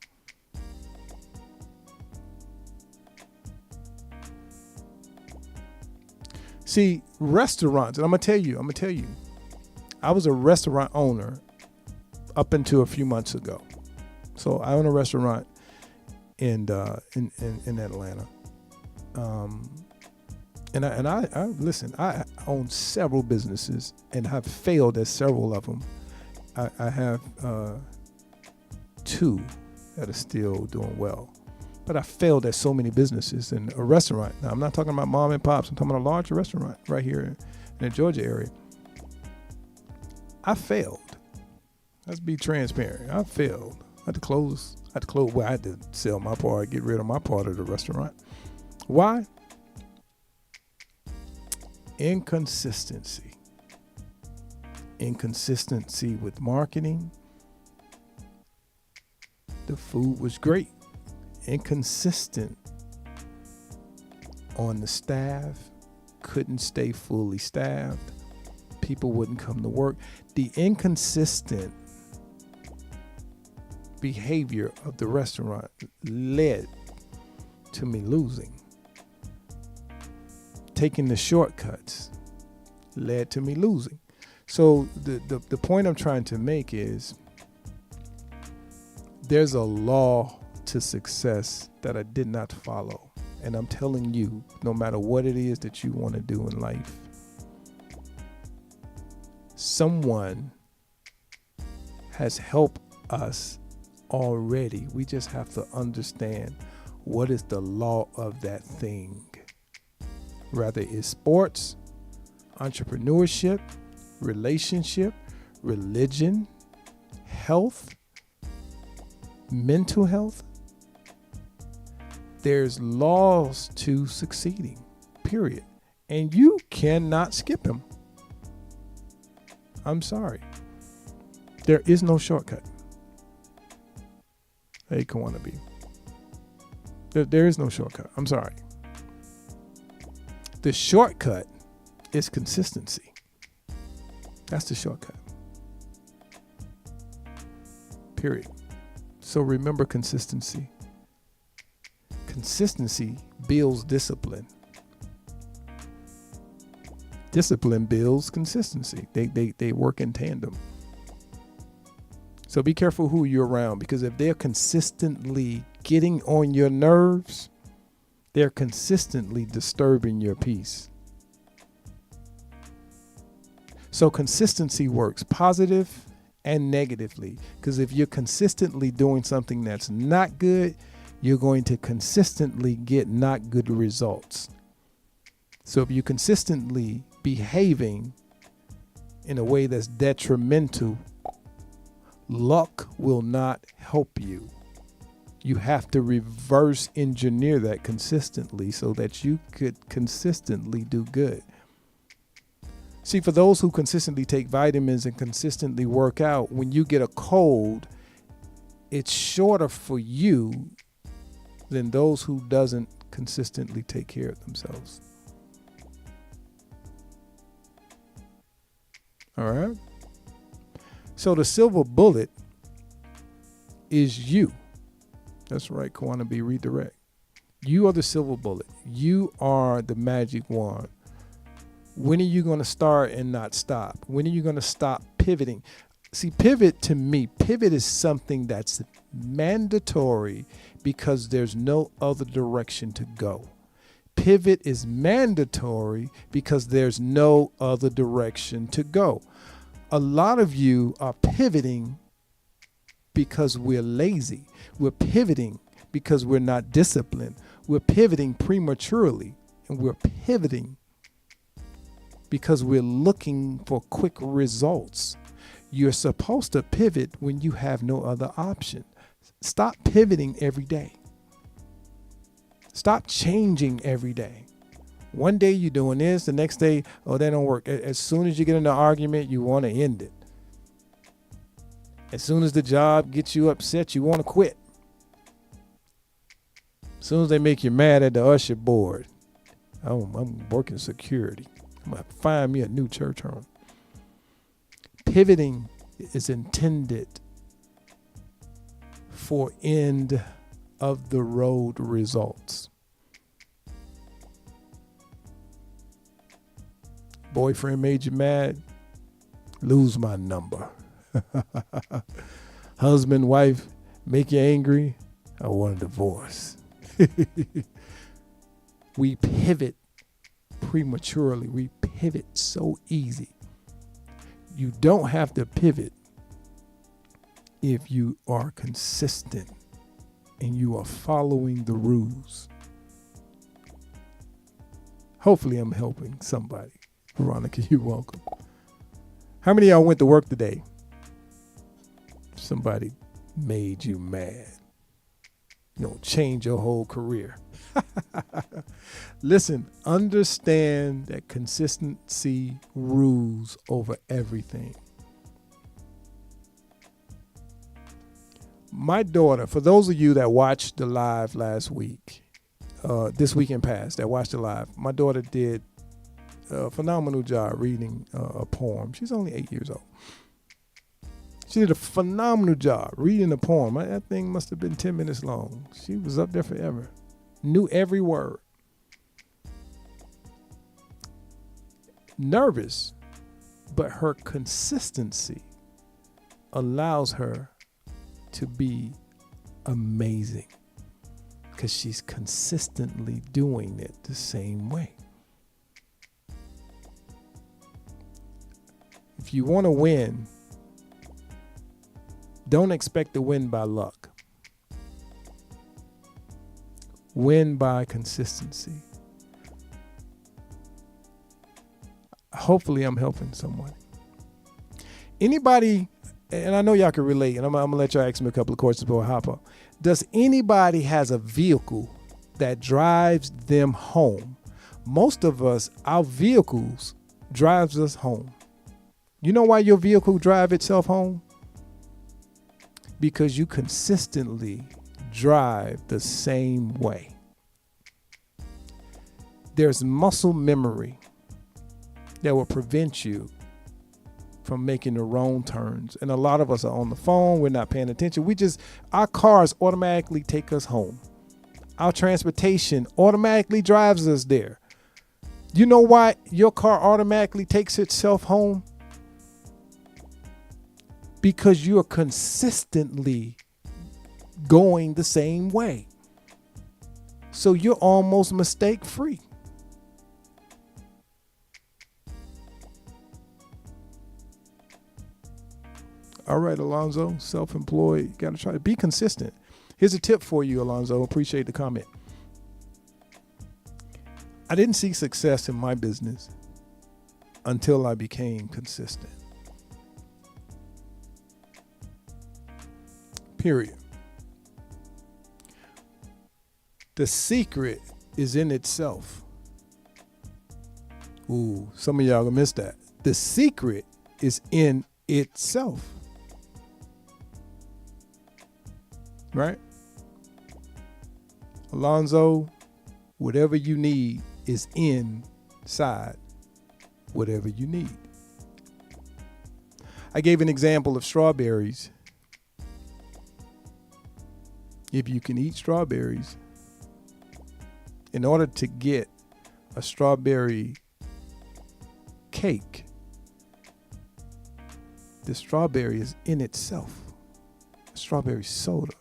See, restaurants, and I'm going to tell you, I was a restaurant owner up until a few months ago. So I own a restaurant in Atlanta. And I listen, I own several businesses and have failed at several of them. I have two that are still doing well. But I failed at so many businesses. And a restaurant, now I'm not talking about mom and pops, I'm talking about a large restaurant right here in the Georgia area. I failed. Let's be transparent. I failed. I had to close. Well, I had to sell my part, get rid of my part of the restaurant. Why? Inconsistency. Inconsistency with marketing. The food was great. Inconsistent on the staff. Couldn't stay fully staffed. People wouldn't come to work. The inconsistent behavior of the restaurant led to me losing. Taking the shortcuts led to me losing. So the point I'm trying to make is there's a law to success that I did not follow. And I'm telling you, no matter what it is that you want to do in life, someone has helped us already. We just have to understand what is the law of that thing. Whether it's sports, entrepreneurship, relationship, religion, health, mental health. There's laws to succeeding, period. And you cannot skip them. I'm sorry. There is no shortcut. Hey, Kawana. There is no shortcut. I'm sorry. The shortcut is consistency. That's the shortcut. Period. So remember consistency. Consistency builds discipline. Discipline builds consistency. They work in tandem. So be careful who you're around, because if they're consistently getting on your nerves, they're consistently disturbing your peace. So consistency works positive and negatively, because if you're consistently doing something that's not good, you're going to consistently get not good results. So if you're consistently behaving in a way that's detrimental, luck will not help you. You have to reverse engineer that consistently so that you could consistently do good. See, for those who consistently take vitamins and consistently work out, when you get a cold, it's shorter for you than those who doesn't consistently take care of themselves. All right? So the silver bullet is you. That's right, Kwana B. Redirect. You are the silver bullet. You are the magic wand. When are you going to start and not stop? When are you going to stop pivoting? See, pivot is something that's mandatory because there's no other direction to go. Pivot is mandatory because there's no other direction to go. A lot of you are pivoting because we're lazy. We're pivoting because we're not disciplined. We're pivoting prematurely, and we're pivoting because we're looking for quick results. You're supposed to pivot when you have no other option. Stop pivoting every day. Stop changing every day. One day you're doing this, the next day, oh, that don't work. As soon as you get in an argument, you want to end it. As soon as the job gets you upset, you want to quit. As soon as they make you mad at the usher board, oh, I'm working security. I'm going to find me a new church home. Pivoting is intended for end of the road results. Boyfriend made you mad? Lose my number. Husband, wife, make you angry? I want a divorce. We pivot prematurely. We pivot so easy. You don't have to pivot if you are consistent and you are following the rules. Hopefully I'm helping somebody. Veronica, you're welcome. How many of y'all went to work today? Somebody made you mad. You know, change your whole career. Listen, understand that consistency rules over everything. My daughter, for those of you that watched the live last week, this weekend past, that watched the live, my daughter did a phenomenal job reading a poem. She's only 8 years old. She did a phenomenal job reading a poem. That thing must have been 10 minutes long. She was up there forever. Knew every word. Nervous, but her consistency allows her to be amazing because she's consistently doing it the same way. If you want to win, don't expect to win by luck. Win by consistency. Hopefully I'm helping someone. Anybody, and I know y'all can relate, and I'm going to let y'all ask me a couple of questions before I hop up. Does anybody has a vehicle that drives them home? Most of us, our vehicles drives us home. You know why your vehicle drive itself home? Because you consistently drive the same way. There's muscle memory that will prevent you from making the wrong turns. And a lot of us are on the phone. We're not paying attention. Our cars automatically take us home. Our transportation automatically drives us there. You know why your car automatically takes itself home? because you're consistently going the same way. So you're almost mistake free. All right, Alonzo, self-employed, got to try to be consistent. Here's a tip for you, Alonzo. Appreciate the comment. I didn't see success in my business until I became consistent. Period. The secret is in itself. Ooh, some of y'all gonna miss that. The secret is in itself. Right? Alonzo, whatever you need is inside whatever you need. I gave an example of strawberries. If you can eat strawberries, in order to get a strawberry cake, the strawberry is in itself. Strawberry soda.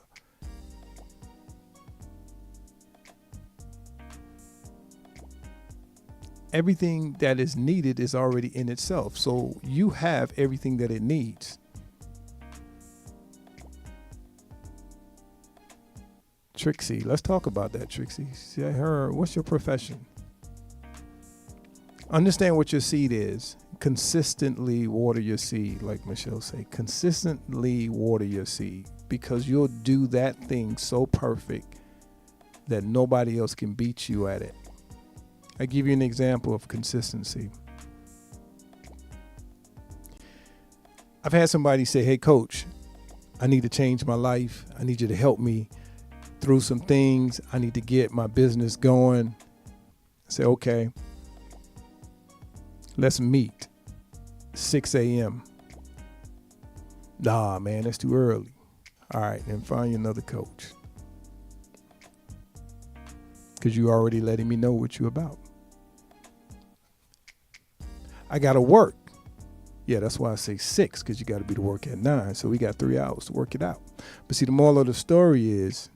Everything that is needed is already in itself. So you have everything that it needs. Trixie, let's talk about that, Trixie. See her, what's your profession? Understand what your seed is. Consistently water your seed, like Michelle say. Consistently water your seed, because you'll do that thing so perfect that nobody else can beat you at it. I give you an example of consistency. I've had somebody say, hey, coach, I need to change my life. I need you to help me through some things. I need to get my business going. I say, okay, let's meet 6 a.m. Nah, man, that's too early. All right, then find you another coach, because you already letting me know what you about. I got to work. Yeah, that's why I say 6, because you got to be to work at 9. So we got 3 hours to work it out. But see, the moral of the story is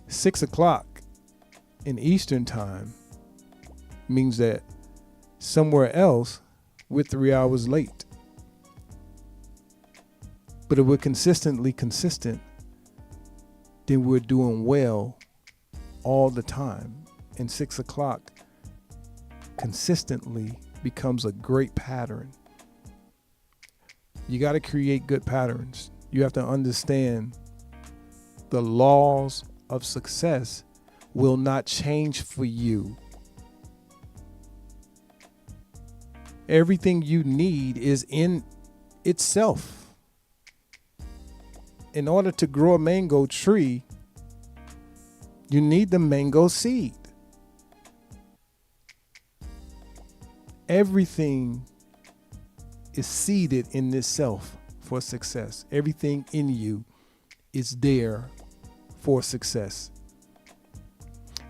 6 o'clock in Eastern time means that somewhere else we're 3 hours late. But if we're consistently consistent, then we're doing well all the time. And 6 o'clock consistently becomes a great pattern. You got to create good patterns. You have to understand the laws of success will not change for you. Everything you need is in itself. In order to grow a mango tree, you need the mango seed. Everything is seeded in itself for success. Everything in you is there for success.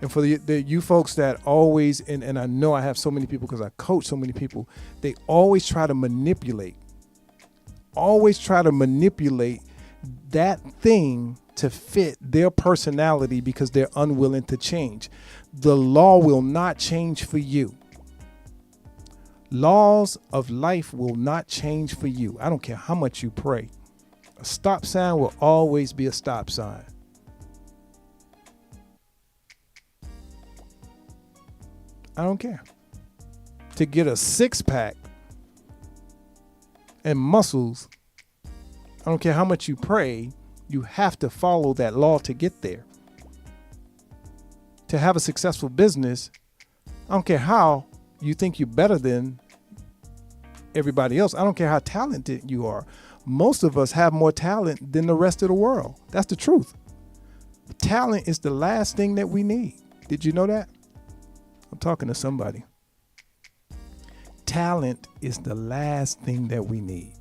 And for the you folks that always, and I know I have so many people because I coach so many people, they always try to manipulate that thing to fit their personality because they're unwilling to change. The law will not change for you. Laws of life will not change for you. I don't care how much you pray. A stop sign will always be a stop sign. I don't care. To get a 6-pack and muscles, I don't care how much you pray, you have to follow that law to get there. To have a successful business, I don't care how you think you're better than everybody else. I don't care how talented you are. Most of us have more talent than the rest of the world. That's the truth. Talent is the last thing that we need. Did you know that? I'm talking to somebody. Talent is the last thing that we need.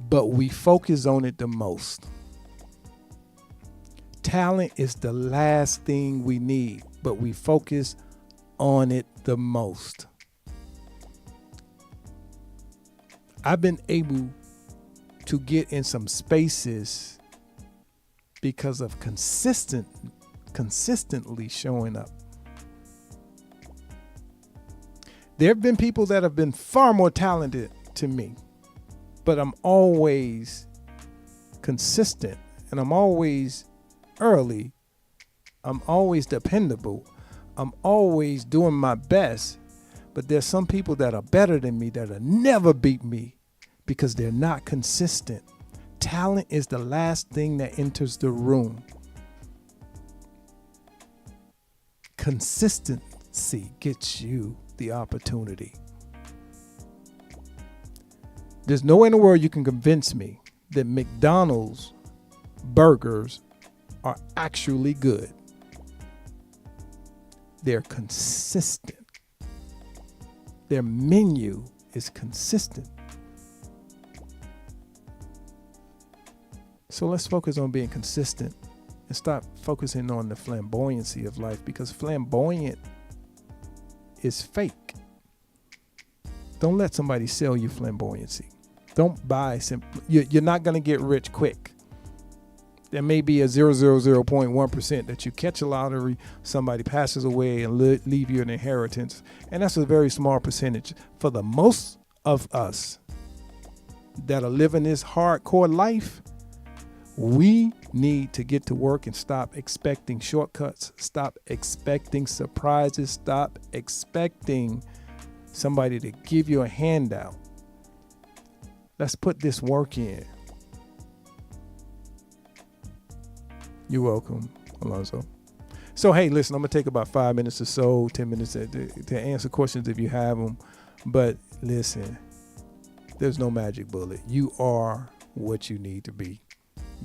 But we focus on it the most. Talent is the last thing we need, but we focus on it the most. I've been able to get in some spaces because of consistently showing up. There have been people that have been far more talented to me, but I'm always consistent and I'm always early. I'm always dependable. I'm always doing my best. But there's some people that are better than me that'll never beat me because they're not consistent. Talent is the last thing that enters the room. Consistency gets you the opportunity. There's no way in the world you can convince me that McDonald's burgers are actually good. They're consistent. Their menu is consistent. So let's focus on being consistent and stop focusing on the flamboyancy of life, because flamboyant is fake. Don't let somebody sell you flamboyancy. Don't buy you're not going to get rich quick. There may be a 0.1% that you catch a lottery, somebody passes away and leave you an inheritance. And that's a very small percentage. For the most of us that are living this hardcore life, we need to get to work and stop expecting shortcuts, stop expecting surprises, stop expecting somebody to give you a handout. Let's put this work in. You're welcome, Alonzo. So, hey, listen, I'm going to take about 5 minutes or so, 10 minutes to answer questions if you have them. But listen, there's no magic bullet. You are what you need to be.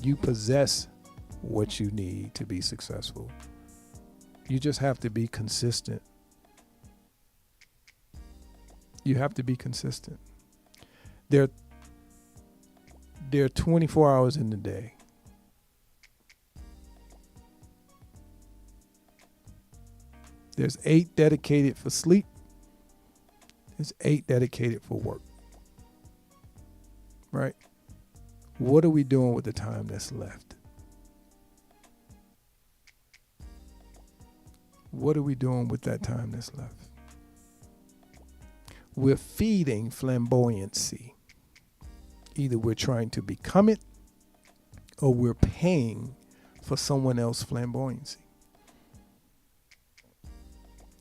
You possess what you need to be successful. You just have to be consistent. You have to be consistent. There are 24 hours in the day. There's 8 dedicated for sleep. There's 8 dedicated for work. Right? What are we doing with the time that's left? What are we doing with that time that's left? We're feeding flamboyancy. Either we're trying to become it or we're paying for someone else's flamboyancy.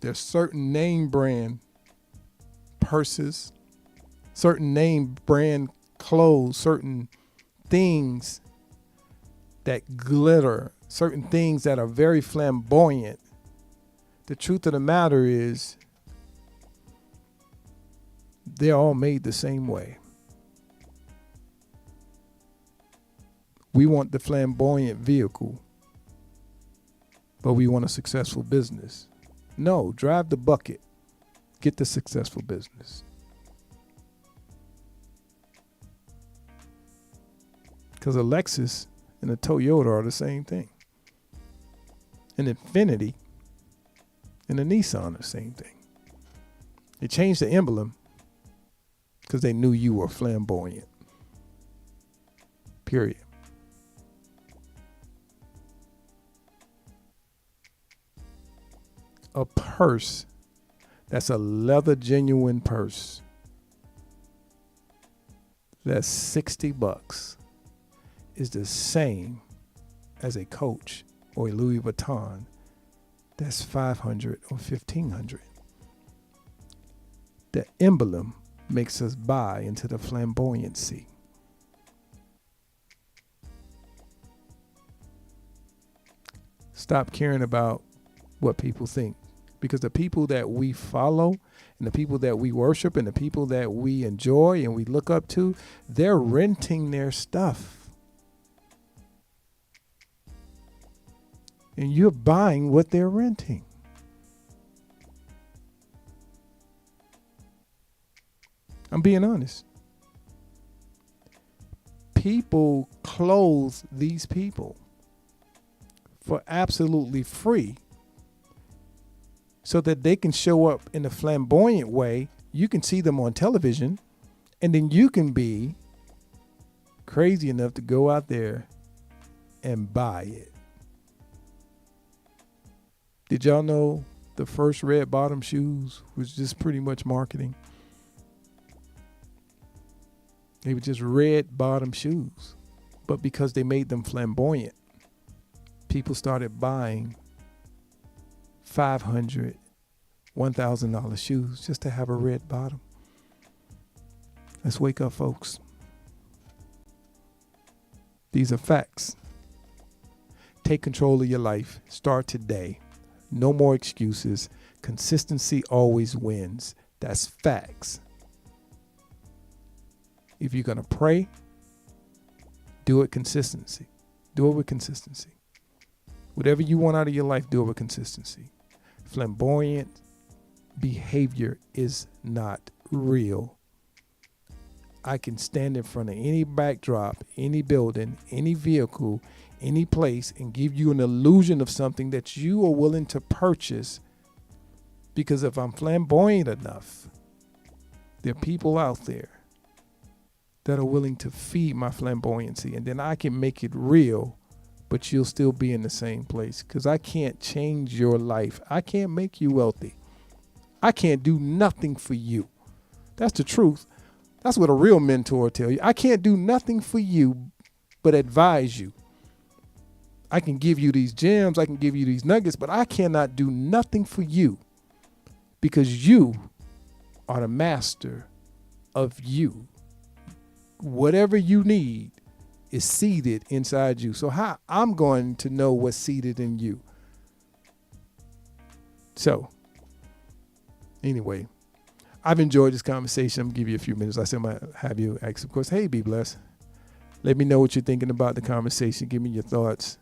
There's certain name brand purses, certain name brand clothes, certain things that glitter, certain things that are very flamboyant. The truth of the matter is they're all made the same way. We want the flamboyant vehicle, but we want a successful business. No, drive the bucket. Get the successful business. Because a Lexus and a Toyota are the same thing. An Infiniti and a Nissan are the same thing. They changed the emblem because they knew you were flamboyant. Period. A purse that's a leather genuine purse that's $60 is the same as a Coach or a Louis Vuitton that's $500 or $1,500. The emblem makes us buy into the flamboyancy. Stop caring about what people think. Because the people that we follow and the people that we worship and the people that we enjoy and we look up to, they're renting their stuff. And you're buying what they're renting. I'm being honest. People clothe these people for absolutely free, so that they can show up in a flamboyant way. You can see them on television And then you can be crazy enough to go out there and buy it. Did y'all know the first red bottom shoes was just pretty much marketing? They were just red bottom shoes. But because they made them flamboyant, people started buying $500, $1,000 shoes just to have a red bottom. Let's wake up, folks. These are facts. Take control of your life. Start today. No more excuses. Consistency always wins. That's facts. If you're going to pray, do it consistency. Do it with consistency. Whatever you want out of your life, do it with consistency. Flamboyant behavior is not real. I can stand in front of any backdrop, any building, any vehicle, any place, and give you an illusion of something that you are willing to purchase, because if I'm flamboyant enough, there are people out there that are willing to feed my flamboyancy, and then I can make it real, but you'll still be in the same place, because I can't change your life. I can't make you wealthy. I can't do nothing for you. That's the truth. That's what a real mentor tell you. I can't do nothing for you but advise you. I can give you these gems, I can give you these nuggets, but I cannot do nothing for you, because you are the master of you. Whatever you need is seated inside you. So how I'm going to know what's seated in you? So anyway, I've enjoyed this conversation. I'm going to give you a few minutes. I said I might have you ask, of course, hey, be blessed. Let me know what you're thinking about the conversation. Give me your thoughts.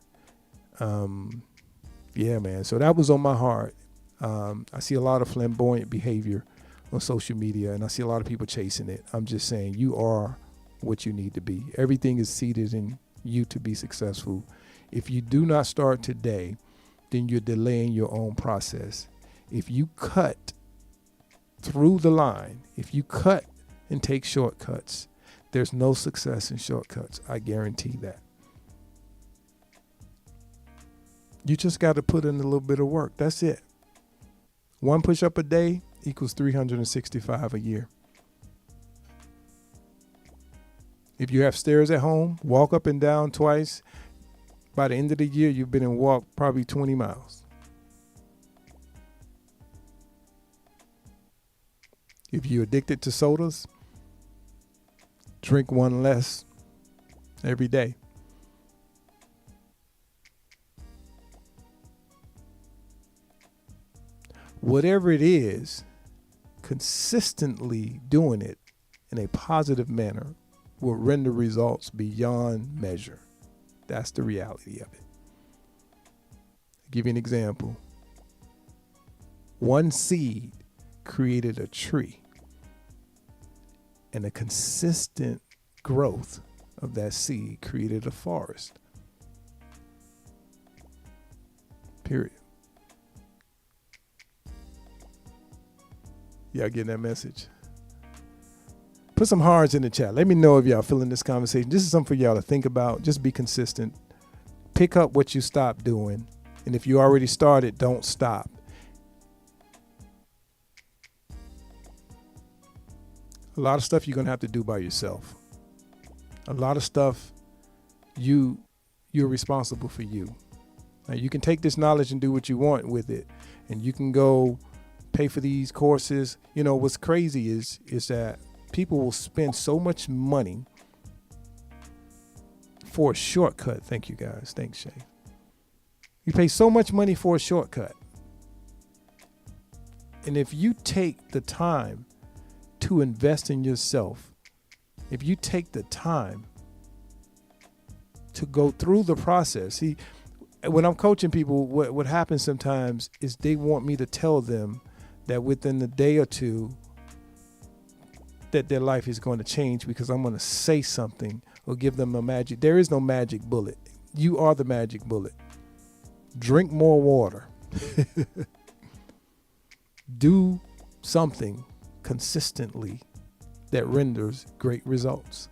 Yeah, man. So that was on my heart. I see a lot of flamboyant behavior on social media, and I see a lot of people chasing it. I'm just saying, you are what you need to be. Everything is seated in you to be successful. If you do not start today, then you're delaying your own process. If you cut through the line, if you cut and take shortcuts, there's no success in shortcuts. I guarantee that. You just got to put in a little bit of work. That's it. One push-up a day equals 365 a year. If you have stairs at home, walk up and down twice. By the end of the year, you've been and walked probably 20 miles. If you're addicted to sodas, drink one less every day. Whatever it is, consistently doing it in a positive manner will render results beyond measure. That's the reality of it. I'll give you an example. One seed created a tree, and a consistent growth of that seed created a forest. Period. Y'all getting that message? Put some hearts in the chat. Let me know if y'all feeling this conversation. This is something for y'all to think about. Just be consistent. Pick up what you stopped doing. And if you already started, don't stop. A lot of stuff you're going to have to do by yourself. A lot of stuff you're responsible for you. Now, you can take this knowledge and do what you want with it. And you can go pay for these courses. You know, what's crazy is that people will spend so much money for a shortcut. Thank you, guys. Thanks, Shay. You pay so much money for a shortcut. And if you take the time to invest in yourself, if you take the time to go through the process. See, when I'm coaching people, what happens sometimes is they want me to tell them that within a day or two that their life is going to change because I'm going to say something or give them a magic. There is no magic bullet. You are the magic bullet. Drink more water. Do something consistently that renders great results.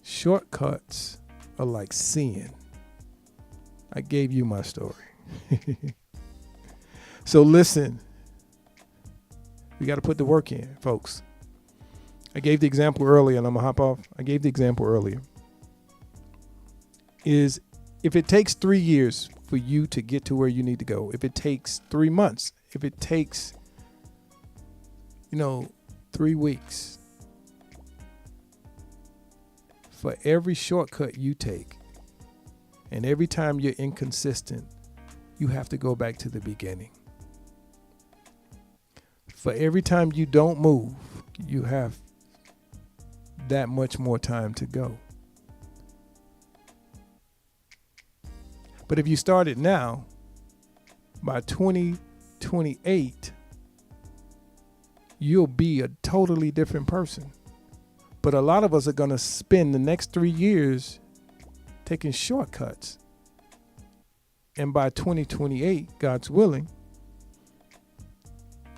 Shortcuts are like sin. I gave you my story. So listen, we got to put the work in, folks. I gave the example earlier, and I'm going to hop off. I gave the example earlier. Is if it takes 3 years for you to get to where you need to go, if it takes 3 months, if it takes, 3 weeks, for every shortcut you take, and every time you're inconsistent, you have to go back to the beginning. For every time you don't move, you have that much more time to go. But if you start it now, by 2028, you'll be a totally different person. But a lot of us are going to spend the next 3 years taking shortcuts. And by 2028, God's willing,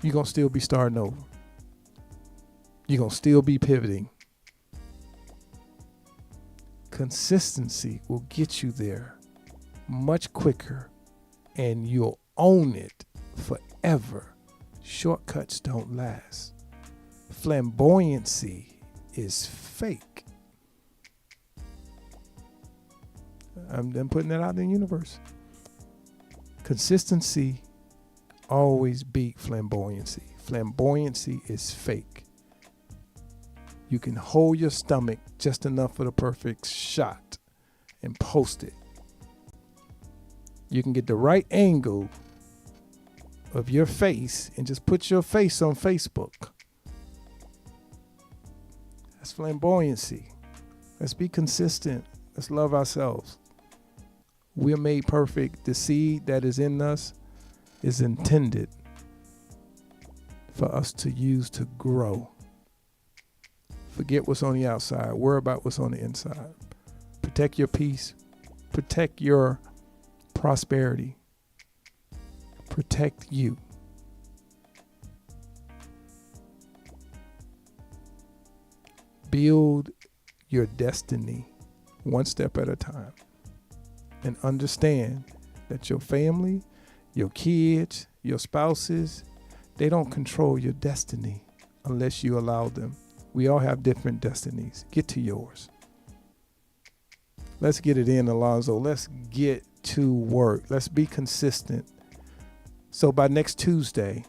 you're going to still be starting over. You're going to still be pivoting. Consistency will get you there much quicker, and you'll own it forever. Shortcuts don't last. Flamboyancy is fake. I'm putting that out in the universe. Consistency always beat flamboyancy. Flamboyancy is fake. You can hold your stomach just enough for the perfect shot and post it. You can get the right angle of your face and just put your face on Facebook. That's flamboyancy. Let's be consistent. Let's love ourselves. We're made perfect. The seed that is in us is intended for us to use to grow. Forget what's on the outside. Worry about what's on the inside. Protect your peace. Protect your prosperity. Protect you. Build your destiny one step at a time. And understand that your family, your kids, your spouses, they don't control your destiny unless you allow them. We all have different destinies. Get to yours. Let's get it in, Alonzo. Let's get to work. Let's be consistent. So by next Tuesday,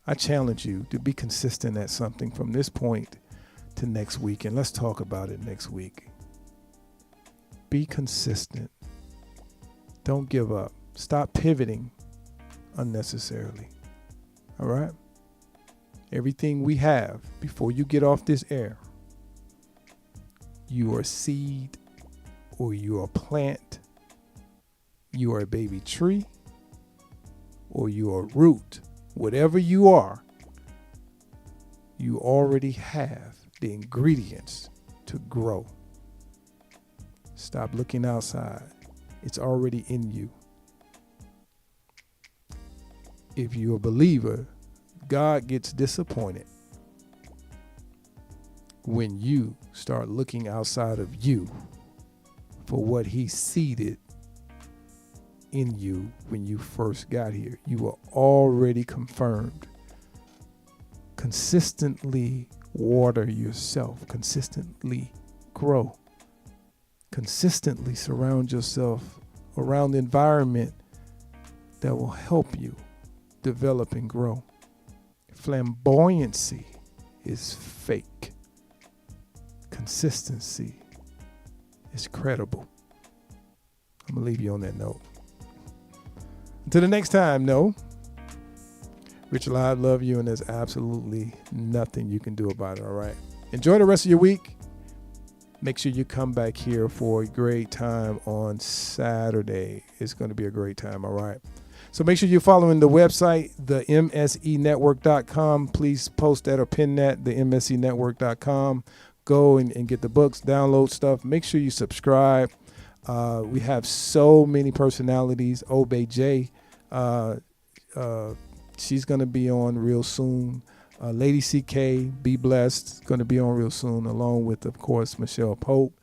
I challenge you to be consistent at something from this point to next week. And let's talk about it next week. Be consistent. Don't give up. Stop pivoting unnecessarily. All right? Everything we have before you get off this air, you are a seed or you are a plant, you are a baby tree, or you are a root. Whatever you are, you already have the ingredients to grow. Stop looking outside. It's already in you. If you're a believer, God gets disappointed when you start looking outside of you for what he seeded in you when you first got here. You were already confirmed. Consistently water yourself. Consistently grow. Consistently surround yourself around the environment that will help you develop and grow. Flamboyancy is fake. Consistency is credible. I'm going to leave you on that note. Until the next time, Richard, I love you, and there's absolutely nothing you can do about it, all right? Enjoy the rest of your week. Make sure you come back here for a great time on Saturday. It's going to be a great time, all right? So make sure you're following the website, the msenetwork.com. Please post that or pin that, the msenetwork.com. Go and get the books, download stuff. Make sure you subscribe. We have so many personalities. Obey J She's going to be on real soon. Lady CK, Be Blessed, going to be on real soon, along with, of course, Michelle Pope.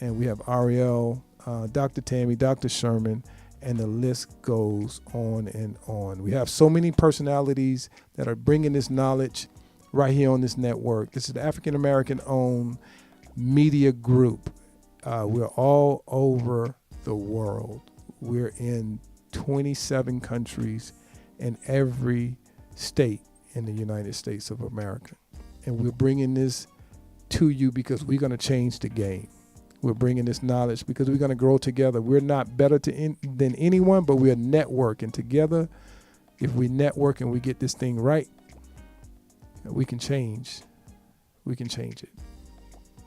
And we have Ariel, Dr. Tammy, Dr. Sherman, and the list goes on and on. We have so many personalities that are bringing this knowledge right here on this network. This is the African American owned media group. We're all over the world. We're in 27 countries in every state in the United States of America. And we're bringing this to you because we're going to change the game. We're bringing this knowledge because we're going to grow together. We're not better than anyone, but we're networking together. If we network and we get this thing right, we can change. We can change it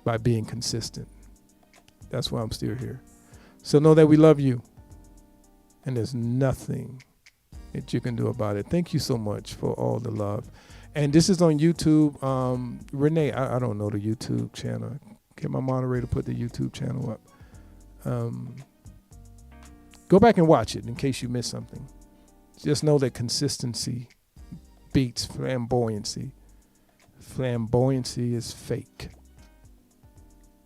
by being consistent. That's why I'm still here. So know that we love you, and there's nothing that you can do about it. Thank you so much for all the love. And this is on YouTube. Renee, I don't know the YouTube channel. Can my moderator put the YouTube channel up? Go back and watch it in case you missed something. Just know that consistency beats flamboyancy. Flamboyancy is fake.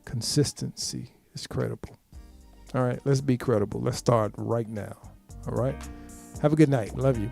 Consistency is credible. All right, let's be credible. Let's start right now. All right. Have a good night. Love you.